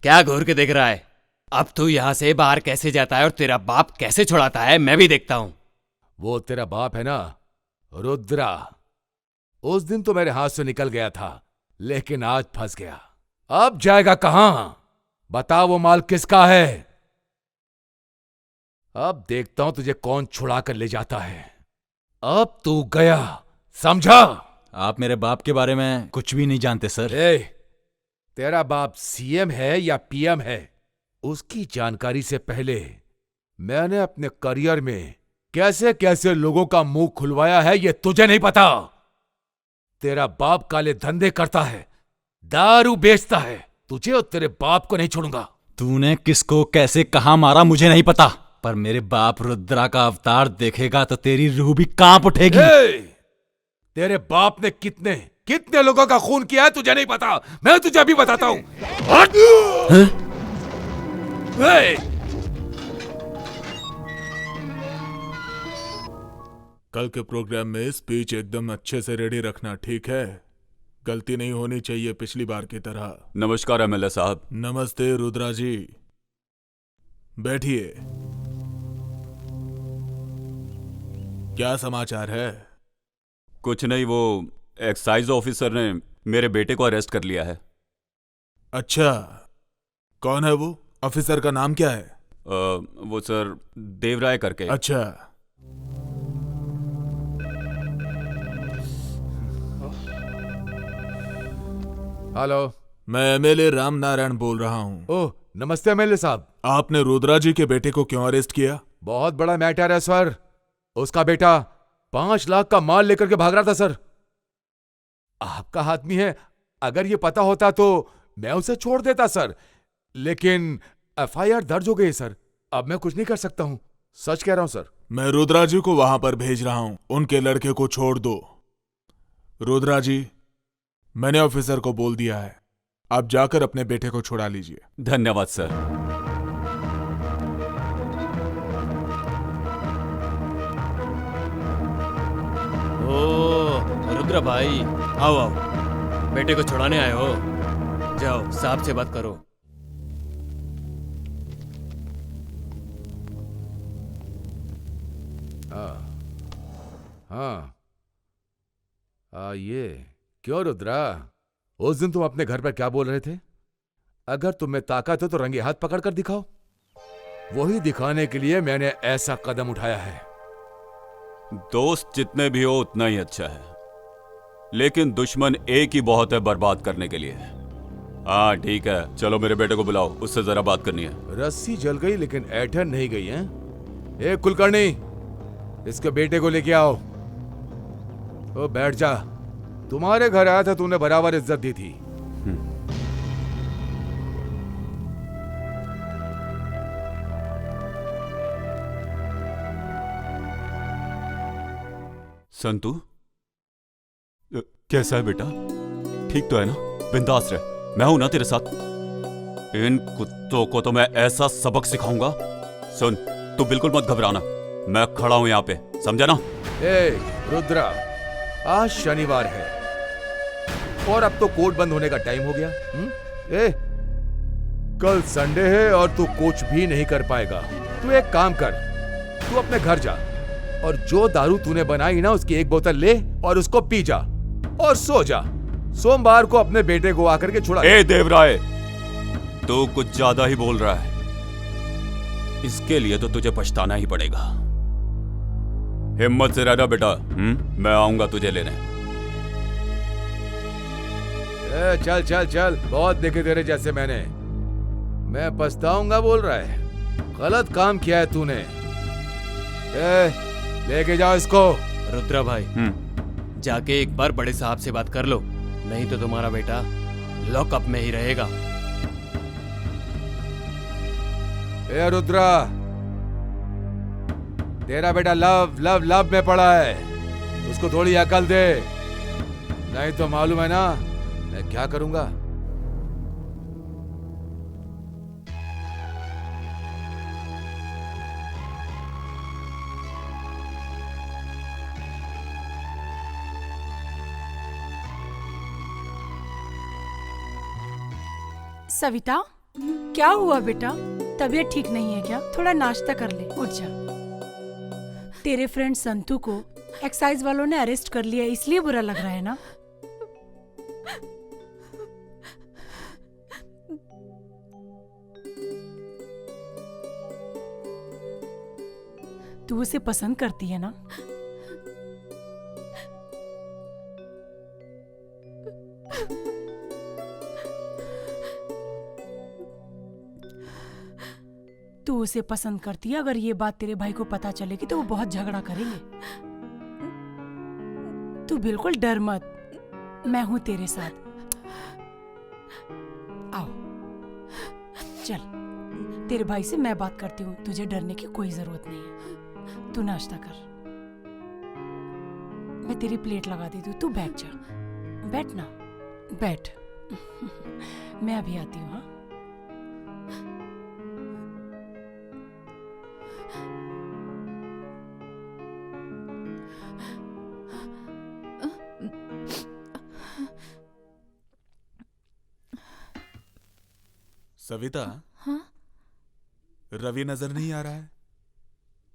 क्या घूर के देख रहा है? अब तू यहाँ से बाहर कैसे जाता है और तेरा बाप कैसे छुड़ाता है, मैं भी देखता हूँ। वो तेरा बाप है ना, रुद्रा। उस दिन तो मेरे हाथ से निकल गया था, लेकिन आज फंस गया। अब जाएगा कहां? बता, वो माल किसका है? अब देखता हूं तुझे कौन छुड़ा कर ले जाता है। अब तू गया, समझा? आप मेरे बाप के बारे में कुछ भी नहीं जानते सर। तेरा बाप सीएम है या पीएम है, उसकी जानकारी से पहले मैंने अपने करियर में कैसे कैसे लोगों का मुंह खुलवाया है ये तुझे नहीं पता। तेरा बाप काले धंधे करता है, दारू बेचता है। तुझे और तेरे बाप को नहीं छोड़ूंगा। तूने किसको कैसे कहां मारा मुझे नहीं पता, पर मेरे बाप रुद्रा का अवतार देखेगा तो तेरी रूह भी कांप उठेगी। तेरे बाप ने कितने कितने लोगों का खून किया है तुझे नहीं पता, मैं तुझे अभी बताता हूं। कल के प्रोग्राम में स्पीच एकदम अच्छे से रेडी रखना, ठीक है? गलती नहीं होनी चाहिए पिछली बार की तरह। नमस्कार एमएलए साहब। नमस्ते रुद्रा जी, बैठिए। क्या समाचार है? कुछ नहीं, वो एक्साइज ऑफिसर ने मेरे बेटे को अरेस्ट कर लिया है। अच्छा, कौन है वो? ऑफिसर का नाम क्या है? वो सर देवराय करके। अच्छा, हेलो, मैं एमएलए राम नारायण बोल रहा हूँ। ओह, नमस्ते एमएलए साहब। आपने रुद्रा जी के बेटे को क्यों अरेस्ट किया? बहुत बड़ा मैटर है सर। उसका बेटा 5 लाख का माल लेकर के भाग रहा था सर। आपका आदमी है, अगर ये पता होता तो मैं उसे छोड़ देता सर, लेकिन एफआईआर दर्ज हो गई सर। अब मैं कुछ नहीं कर सकता हूँ, सच कह रहा हूँ सर। मैं रुद्रा जी को वहां पर भेज रहा हूं, उनके लड़के को छोड़ दो। रुद्रा जी, मैंने ऑफिसर को बोल दिया है, आप जाकर अपने बेटे को छुड़ा लीजिए। धन्यवाद सर। ओ रुद्र भाई, आओ आओ, बेटे को छुड़ाने आए हो? जाओ साहब से बात करो। हाँ, ये क्यों रुद्रा, उस दिन तुम अपने घर पर क्या बोल रहे थे? अगर तुम में ताकत हो तो रंगे हाथ पकड़ कर दिखाओ। वही दिखाने के लिए मैंने ऐसा कदम उठाया है। दोस्त जितने भी हो उतना ही अच्छा है, लेकिन दुश्मन एक ही बहुत है बर्बाद करने के लिए। हाँ ठीक है, चलो मेरे बेटे को बुलाओ, उससे जरा बात करनी है। रस्सी जल गई लेकिन ऐठन नहीं गई है। ए कुलकर्णी, इसके बेटे को लेके आओ। ओ बैठ जा, तुम्हारे घर आया था, तूने बराबर इज्जत दी थी। संतू, कैसा है बेटा? ठीक तो है ना? बिंदास रह, मैं हूं ना तेरे साथ। इन कुत्तों को तो मैं ऐसा सबक सिखाऊंगा। सुन, तू बिल्कुल मत घबराना, मैं खड़ा हूं यहाँ पे, समझा ना? ए रुद्रा, आज शनिवार है, और अब तो कोर्ट बंद होने का टाइम हो गया। ए, कल संडे है और तू कुछ भी नहीं कर पाएगा। तू एक काम कर, तू अपने घर जा और जो दारू तूने बनाई ना उसकी एक बोतल ले और उसको पी जा और सो जा। सोमवार को अपने बेटे को आकर के छुड़ा। ए देवराय, तू कुछ ज्यादा ही बोल रहा है। इसके लिए तो तुझे पछताना ही पड़ेगा। हिम्मत से रहना बेटा। मैं आऊंगा तुझे लेने। चल चल चल, बहुत देखे तेरे जैसे मैंने। मैं पछताऊंगा बोल रहा है, गलत काम किया है तूने। लेके जाओ इसको। रुद्रा भाई, जाके एक बार बड़े साहब से बात कर लो, नहीं तो तुम्हारा बेटा लॉकअप में ही रहेगा। ए रुद्रा, तेरा बेटा लव लव लव में पड़ा है, उसको थोड़ी अकल दे, नहीं तो मालूम है ना मैं क्या करूंगा। सविता, क्या हुआ बेटा? तबीयत ठीक नहीं है क्या? थोड़ा नाश्ता कर ले, उठ जा। तेरे फ्रेंड संतू को एक्साइज वालों ने अरेस्ट कर लिया, इसलिए बुरा लग रहा है ना? तू उसे पसंद करती है ना? तू उसे पसंद करती है। अगर ये बात तेरे भाई को पता चलेगी तो वो बहुत झगड़ा करेंगे। तू बिल्कुल डर मत, मैं हूं तेरे साथ। आओ, चल, तेरे भाई से मैं बात करती हूँ, तुझे डरने की कोई जरूरत नहीं है। तू नाश्ता कर, मैं तेरी प्लेट लगा देती हूँ, तू बैठ जा। बैठ ना, बैठ। मैं अभी आती हूँ। हाँ, सविता। हाँ? रवि नजर नहीं आ रहा है?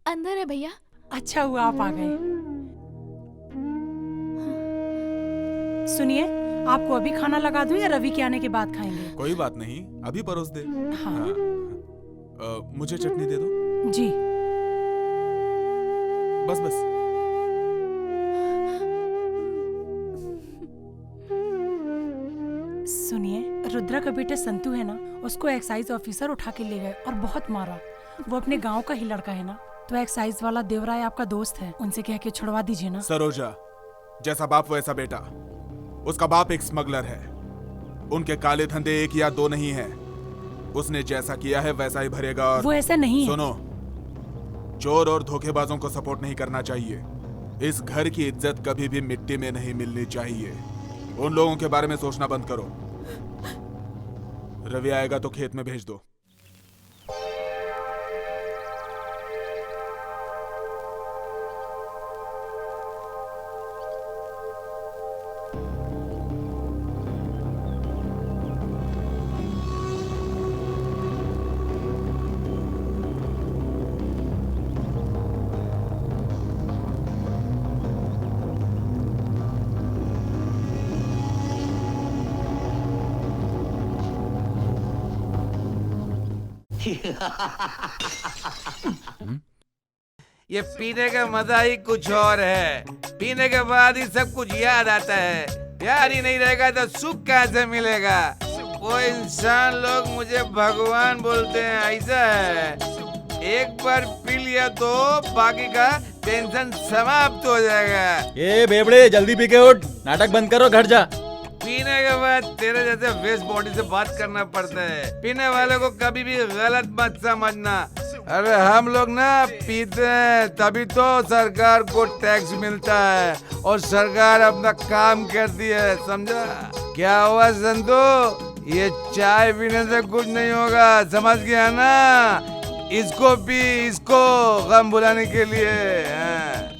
अंदर है भैया। अच्छा हुआ आप आ गए। सुनिए, आपको अभी खाना लगा दूं या रवि के आने के बाद खाएंगे? कोई बात नहीं, अभी परोस दे। हाँ। मुझे चटनी दे दो। जी। बस बस। सुनिए, रुद्रा का बेटा संतू है ना, उसको एक्साइज ऑफिसर उठा के ले गए और बहुत मारा। वो अपने गांव का ही लड़का है ना, तो एक्साइज वाला देवराय आपका दोस्त है, उनसे कह के छुड़वा दीजिए ना। सरोजा, जैसा बाप वैसा बेटा। उसका बाप एक स्मगलर है, उनके काले धंधे एक या दो नहीं है। उसने जैसा किया है वैसा ही भरेगा। और वो ऐसा नहीं है। सुनो, चोर और धोखेबाजों को सपोर्ट नहीं करना चाहिए। इस घर की इज्जत कभी भी मिट्टी में नहीं मिलनी चाहिए। उन लोगों के बारे में सोचना बंद करो। रवि आएगा तो खेत में भेज दो। ये पीने का मजा ही कुछ और है। पीने के बाद ही सब कुछ याद आता है। प्यार ही नहीं रहेगा तो सुख कहाँ से मिलेगा। वो इंसान लोग मुझे भगवान बोलते हैं, ऐसा है। एक बार पी लिया तो बाकी का टेंशन समाप्त हो जाएगा। ये बेबड़े, जल्दी पी के उठ, नाटक बंद करो, घर जा। पीने के बाद तेरे जैसे वेस्ट बॉडी से बात करना पड़ता है। पीने वाले को कभी भी गलत मत समझना। अरे हम लोग ना पीते हैं तभी तो सरकार को टैक्स मिलता है और सरकार अपना काम करती है, समझा? क्या हुआ संतू? ये चाय पीने से कुछ नहीं होगा, समझ गया ना? इसको पी, इसको गम भुलाने के लिए।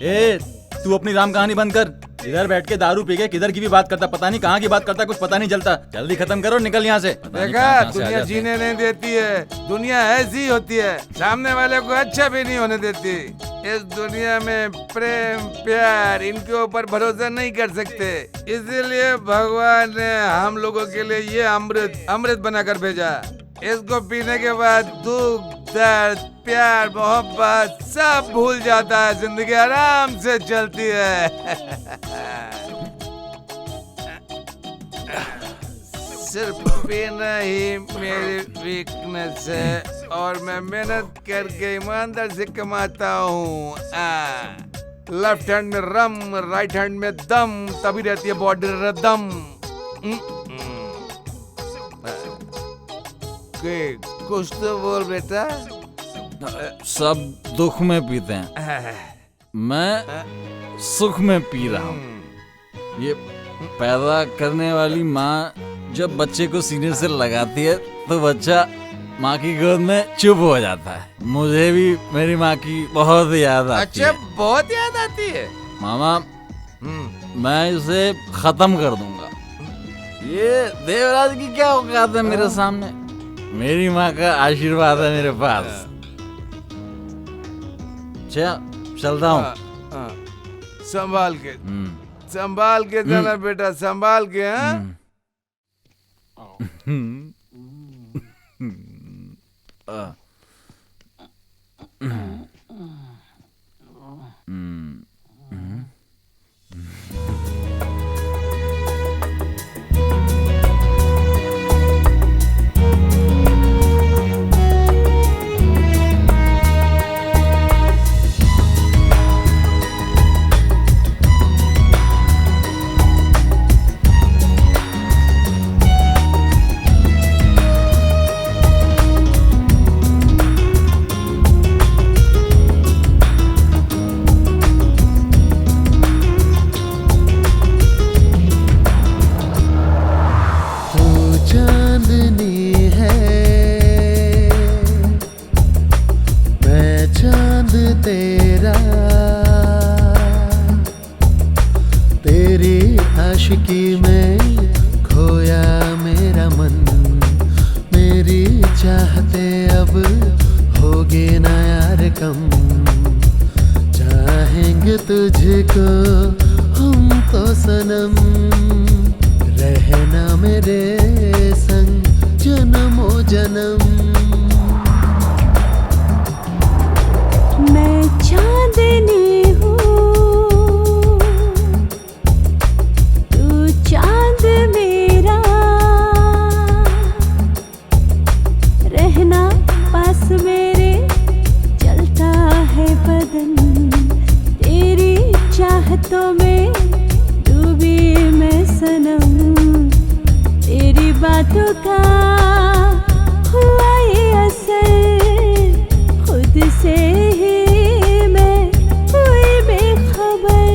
ए, तू अपनी राम कहानी बंद कर। इधर बैठ के दारू पी के किधर की भी बात करता, पता नहीं कहाँ की बात करता, कुछ पता नहीं चलता। जल्दी खत्म करो, निकल यहाँ से। देखा, दुनिया जीने नहीं देती है, दुनिया ऐसी होती है, सामने वाले को अच्छा भी नहीं होने देती। इस दुनिया में प्रेम प्यार इनके ऊपर भरोसा नहीं कर सकते, इसीलिए भगवान ने हम लोगों के लिए ये अमृत बनाकर भेजा। इसको पीने के बाद दुख दर्द प्यार मोहब्बत सब भूल जाता है, जिंदगी आराम से चलती है। सिर्फ पीना ही मेरी वीकनेस है और मैं मेहनत करके ईमानदार से कमाता हूँ। लेफ्ट हैंड में रम, राइट हैंड में दम, तभी रहती है बॉडी रदम। कुछ तो बोल बेटा। सब दुख में पीते हैं, मैं सुख में पी रहा हूँ। ये पैदा करने वाली माँ जब बच्चे को सीने से लगाती है तो बच्चा माँ की गोद में चुप हो जाता है। मुझे भी मेरी माँ की बहुत याद आती है। अच्छा, बहुत याद आती है मामा। मैं इसे खत्म कर दूंगा। ये देवराज की क्या औकात है मेरे सामने? मेरी माँ का आशीर्वाद है मेरे पास। चलता हूँ। संभाल के जाना बेटा, संभाल के। आशिकी में खोया मेरा मन, मेरी चाहते अब होगे ना यार कम। चाहेंगे तुझको हम तो सनम, रहना मेरे संग जन्मों जन्म। मैं चांदनी चांद मेरा, रहना पास मेरे, चलता है बदन तेरी चाहतों में, डूबी मैं सनम। तेरी बातों का हुआ ये असर, खुद से ही मैं हुई बेखबर।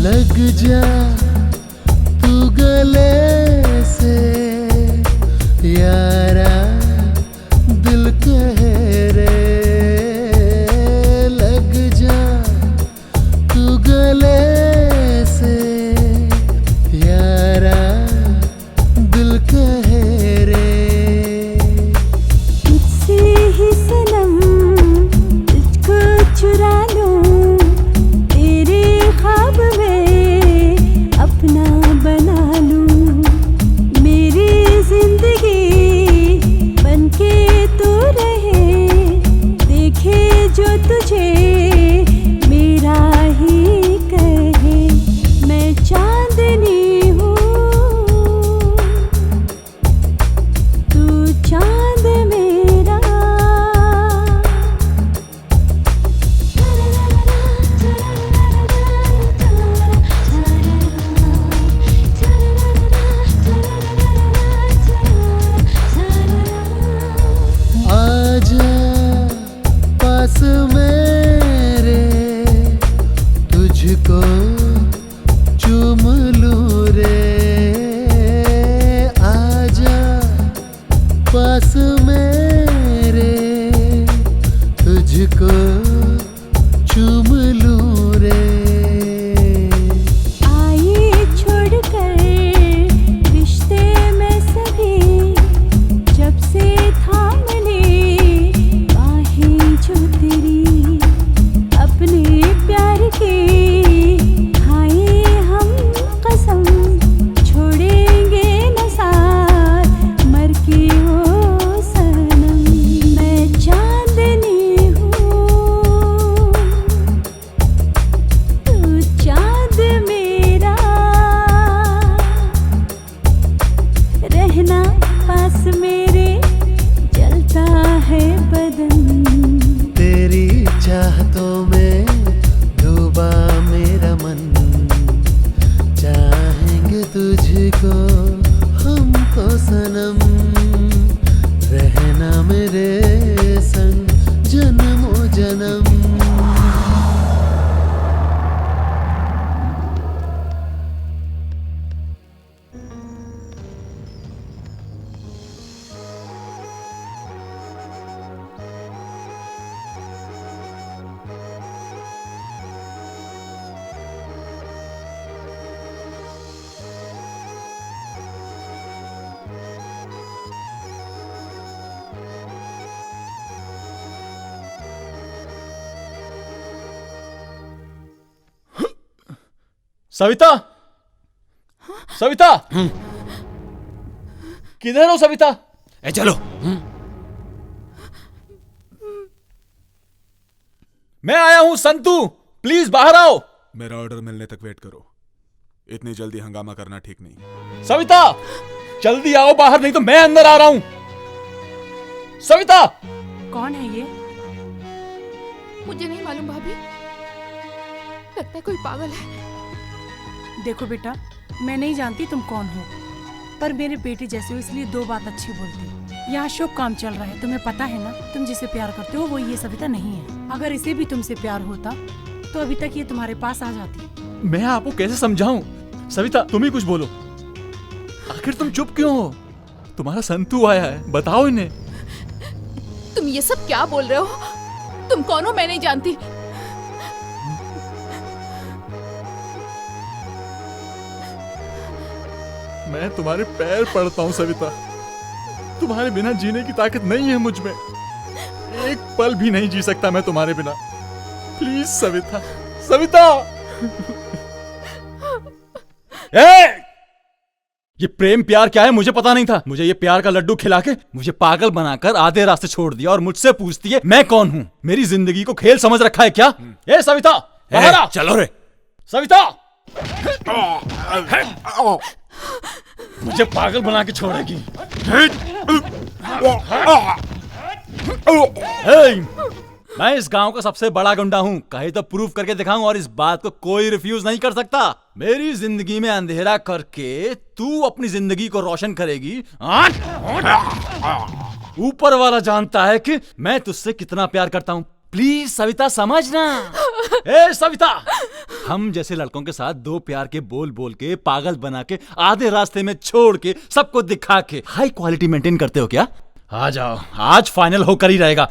लग जा तू गले से यारा, दिल कह रे। लग जा तू गले से यारा, दिल कह रे। तुझसे ही सनम तुझको चुरा लूं, तेरे ख्वाब में अपना बना लूं। लूं रे। आए छोड़कर रिश्ते में सभी, जब से थाम ले बाहें जो तेरी, अपने प्यार की खाए हम कसम, छोड़ेंगे न साथ मर के हो सनम। मैं चांदनी हूँ, तू चांद मेरा, रहना पास मेरे जलता है बदन। तेरी चाहतों में डूबा मेरा मन, चाहेंगे तुझको हम तो सनम, रहना मेरे संग जन्मों जन्म। सविता, सविता, किधर हो सविता? ए चलो। मैं आया हूं संतू, प्लीज बाहर आओ। मेरा ऑर्डर मिलने तक वेट करो, इतनी जल्दी हंगामा करना ठीक नहीं। सविता, जल्दी आओ बाहर, नहीं तो मैं अंदर आ रहा हूं। सविता! कौन है ये? मुझे नहीं मालूम भाभी, लगता है कोई पागल है। देखो बेटा, मैं नहीं जानती तुम कौन हो, पर मेरे बेटे जैसे हो इसलिए दो बात अच्छी बोलती। यहाँ शुभ काम चल रहा है, तुम्हें पता है ना, तुम जिसे प्यार करते हो वो ये सविता नहीं है। अगर इसे भी तुमसे प्यार होता तो अभी तक ये तुम्हारे पास आ जाती। मैं आपको कैसे समझाऊं? सविता, तुम ही कुछ बोलो। आखिर तुम चुप क्यों हो? तुम्हारा संतू आया है, बताओ इन्हें। तुम ये सब क्या बोल रहे हो? तुम कौन हो? मैं नहीं जानती। मैं तुम्हारे पैर पड़ता हूं सविता, तुम्हारे बिना जीने की ताकत नहीं है मुझ में। एक पल भी नहीं जी सकता मैं तुम्हारे बिना। प्लीज सविता, सविता! ये प्रेम प्यार क्या है मुझे पता नहीं था। मुझे ये प्यार का लड्डू खिला के मुझे पागल बनाकर आधे रास्ते छोड़ दिया और मुझसे पूछती है मैं कौन हूं। मेरी जिंदगी को खेल समझ रखा है क्या? ए सविता, बाहर आ! चलो रे सविता! मुझे पागल बना के छोड़ेगी। मैं इस गांव का सबसे बड़ा गुंडा हूं, कहीं तो प्रूफ करके दिखाऊं और इस बात को कोई रिफ्यूज नहीं कर सकता। मेरी जिंदगी में अंधेरा करके तू अपनी जिंदगी को रोशन करेगी। ऊपर वाला जानता है कि मैं तुझसे कितना प्यार करता हूं। प्लीज सविता समझना। ए सविता, हम जैसे लड़कों के साथ दो प्यार के बोल बोल के पागल बना के आधे रास्ते में छोड़ के सबको दिखा के हाई क्वालिटी मेंटेन करते हो क्या? आ जाओ, आज फाइनल होकर ही रहेगा।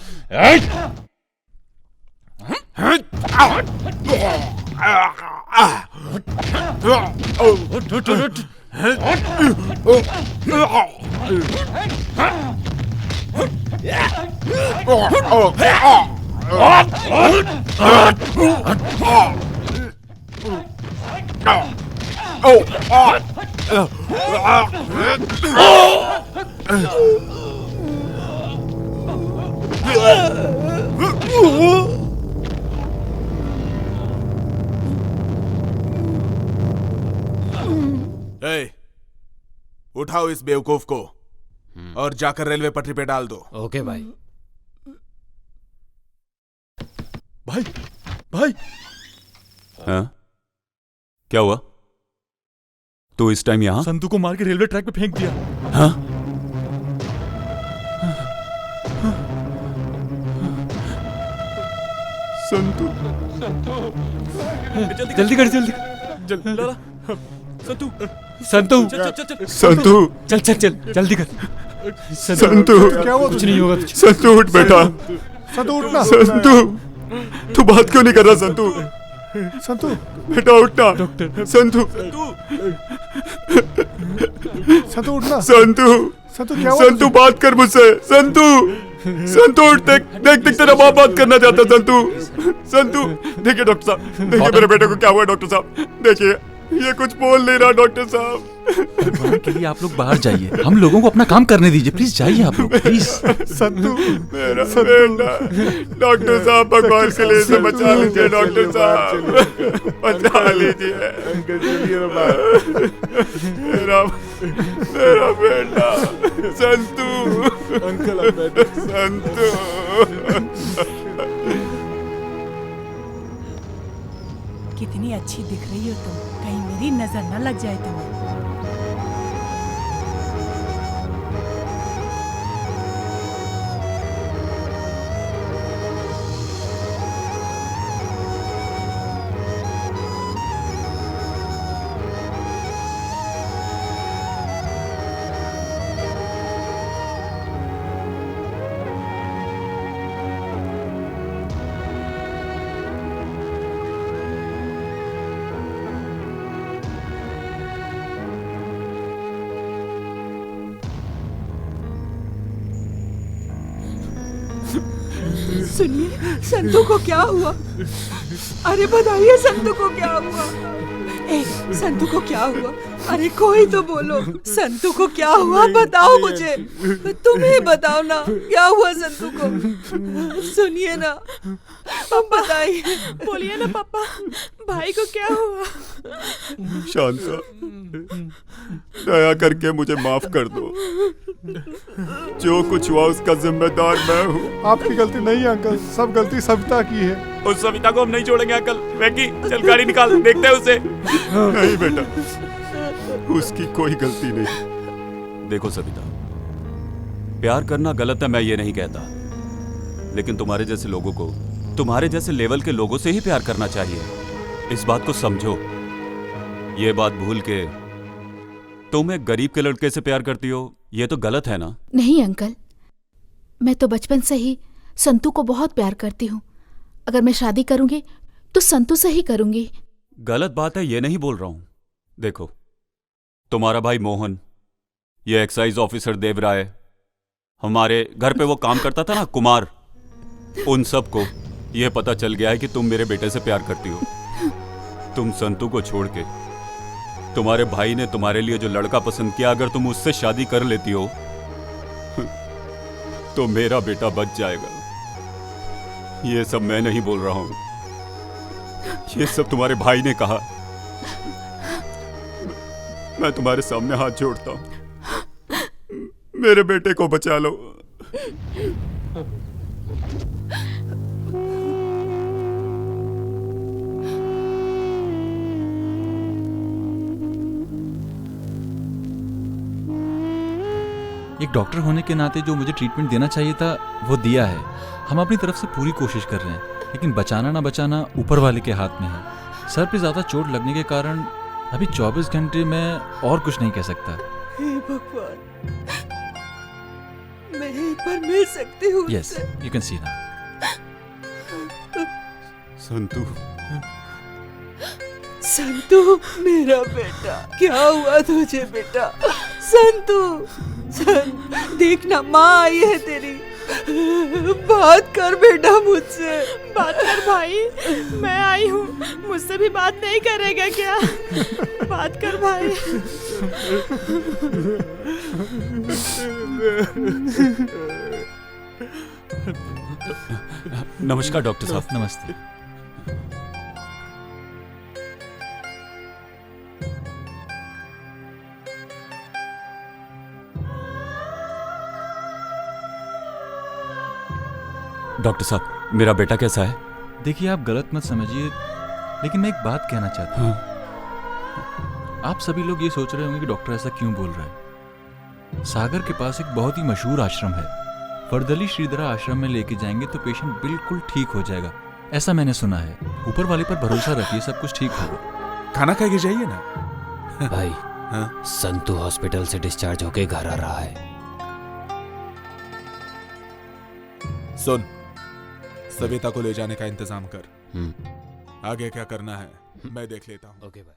उठाओ इस बेवकूफ को और जाकर रेलवे पटरी पे डाल दो। ओके भाई। भाई, भाई! हाँ? क्या हुआ? तो इस टाइम यहां? संतू को मार के रेलवे ट्रैक पे फेंक दिया। हाँ? संतू, जल्दी कर, जल्दी संतू, संतू, संतू, चल चल चल जल्दी कर। संतू, क्या हुआ? कुछ नहीं होगा। संतू उठ बेटा, संतू उठना। संतू, तू बात क्यों नहीं कर रहा संतू? संतू बेटा उठना। डॉक्टर संतू संतू उठना। संतू संतू क्या हुआ? संतू बात कर मुझसे। संतू संतू उठ, देख देख देख तेरा बाप बात करना चाहता है। संतू संतू देखिए डॉक्टर साहब, देखिए मेरे बेटे को क्या हुआ डॉक्टर साहब, देखिए ये कुछ बोल नहीं रहा डॉक्टर साहब। भगवान के लिए आप लोग बाहर जाइए, हम लोगों को अपना काम करने दीजिए, प्लीज जाइए आप लोग प्लीज। संतू मेरा बेटा, डॉक्टर साहब भगवान के लिए इसे बचा लीजिए डॉक्टर साहब, बचा लीजिए। मेरा मेरा बेटा संतू, अंकल बेटा संतू। कितनी अच्छी दिख रही हो तुम, कहीं मेरी नजर न लग जाए तुम्हें। सुनिए, संतू को क्या हुआ? अरे बताइए संतू को क्या हुआ? ए, संतू को क्या हुआ? अरे कोई तो बोलो, संतू को क्या हुआ? बताओ मुझे, तुम ही बताओ ना, क्या हुआ संतू को? सुनिए ना, अब बताइए। बोलिए ना पापा, भाई को क्या हुआ? शांता, दया करके मुझे माफ कर दो, जो कुछ हुआ उसका जिम्मेदार मैं हूँ। आपकी गलती नहीं है अंकल, सब गलती सविता की है। उस सविता को हम नहीं छोड़ेंगे अंकल। वैकी चल गाड़ी निकाल, देखते हैं उसे। नहीं बेटा, उसकी कोई गलती नहीं। देखो सविता, प्यार करना गलत है मैं ये नहीं कहता, लेकिन तुम्हारे जैसे लोगों को तुम्हारे जैसे लेवल के लोगों से ही प्यार करना चाहिए। इस बात को समझो। ये बात भूल के तुम एक गरीब के लड़के से प्यार करती हो, ये तो गलत है ना? नहीं अंकल, मैं तो बचपन से ही संतू को बहुत प्यार करती हूँ। अगर मैं शादी करूंगी तो संतू से ही करूंगी। गलत बात है ये नहीं बोल रहा हूं। देखो, तुम्हारा भाई मोहन, ये एक्साइज ऑफिसर देवराय, हमारे घर पे वो काम करता था ना कुमार, उन सब को ये पता चल गया है कि तुम मेरे बेटे से प्यार करती हो। तुम संतू को छोड़ के तुम्हारे भाई ने तुम्हारे लिए जो लड़का पसंद किया, अगर तुम उससे शादी कर लेती हो तो मेरा बेटा बच जाएगा। ये सब मैं नहीं बोल रहा हूं, ये सब तुम्हारे भाई ने कहा। मैं तुम्हारे सामने हाथ जोड़ता हूं, मेरे बेटे को बचा लो। एक डॉक्टर होने के नाते जो मुझे ट्रीटमेंट देना चाहिए था वो दिया है। हम अपनी तरफ से पूरी कोशिश कर रहे हैं, लेकिन बचाना ना बचाना ऊपर वाले के हाथ में है। सर पे ज्यादा चोट लगने के कारण अभी 24 घंटे में और कुछ नहीं कह सकता। हे भगवान, मैं एक बार मिल सकती हूँ? Yes, you can see now. Santu, Santu मेरा बेटा, क्या हुआ तुझे बेटा? संतू, देखना माँ आई है तेरी, बात कर बेटा मुझसे। बात कर भाई, मैं आई हूँ, मुझसे भी बात नहीं करेगा क्या? बात कर भाई। नमस्कार डॉक्टर साहब। नमस्ते। डॉक्टर साहब, मेरा बेटा कैसा है? देखिए, आप गलत मत समझिए, लेकिन मैं एक बात कहना चाहता हूँ। आप सभी लोग ये सोच रहे होंगे कि डॉक्टर ऐसा क्यों बोल रहा है। सागर के पास एक बहुत ही मशहूर आश्रम है, वर्दली श्रीधरा आश्रम में लेके जाएंगे तो पेशेंट बिल्कुल ठीक हो जाएगा, ऐसा मैंने सुना है। ऊपर वाले पर भरोसा रखिए, सब कुछ ठीक होगा। खाना खा के जाइए ना। भाई, संतू हॉस्पिटल से डिस्चार्ज होके घर आ रहा है। सुन, सविता को ले जाने का इंतजाम कर। आगे क्या करना है मैं देख लेता हूँ। ओके भाई।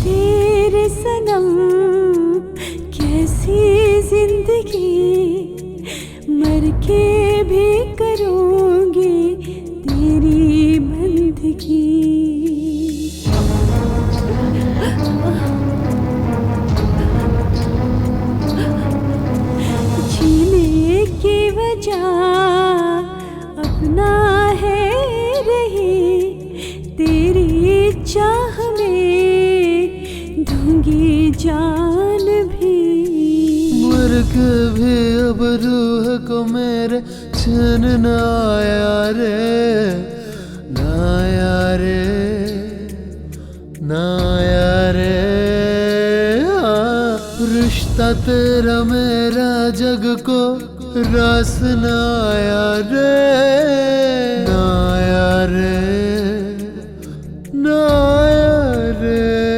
तेरे सनम कैसी जिंदगी, मर के भी करूंगी तेरी बंदगी। जीने की वजह अपना है रही, तेरी चाह में दूंगी जान भी। मर के भी अब रूह को मेरे चैन न आया रे, न आया रे, न आया रे। रिश्ता तेरा मेरा जग को रास न आया रे, न आया रे, न आया रे।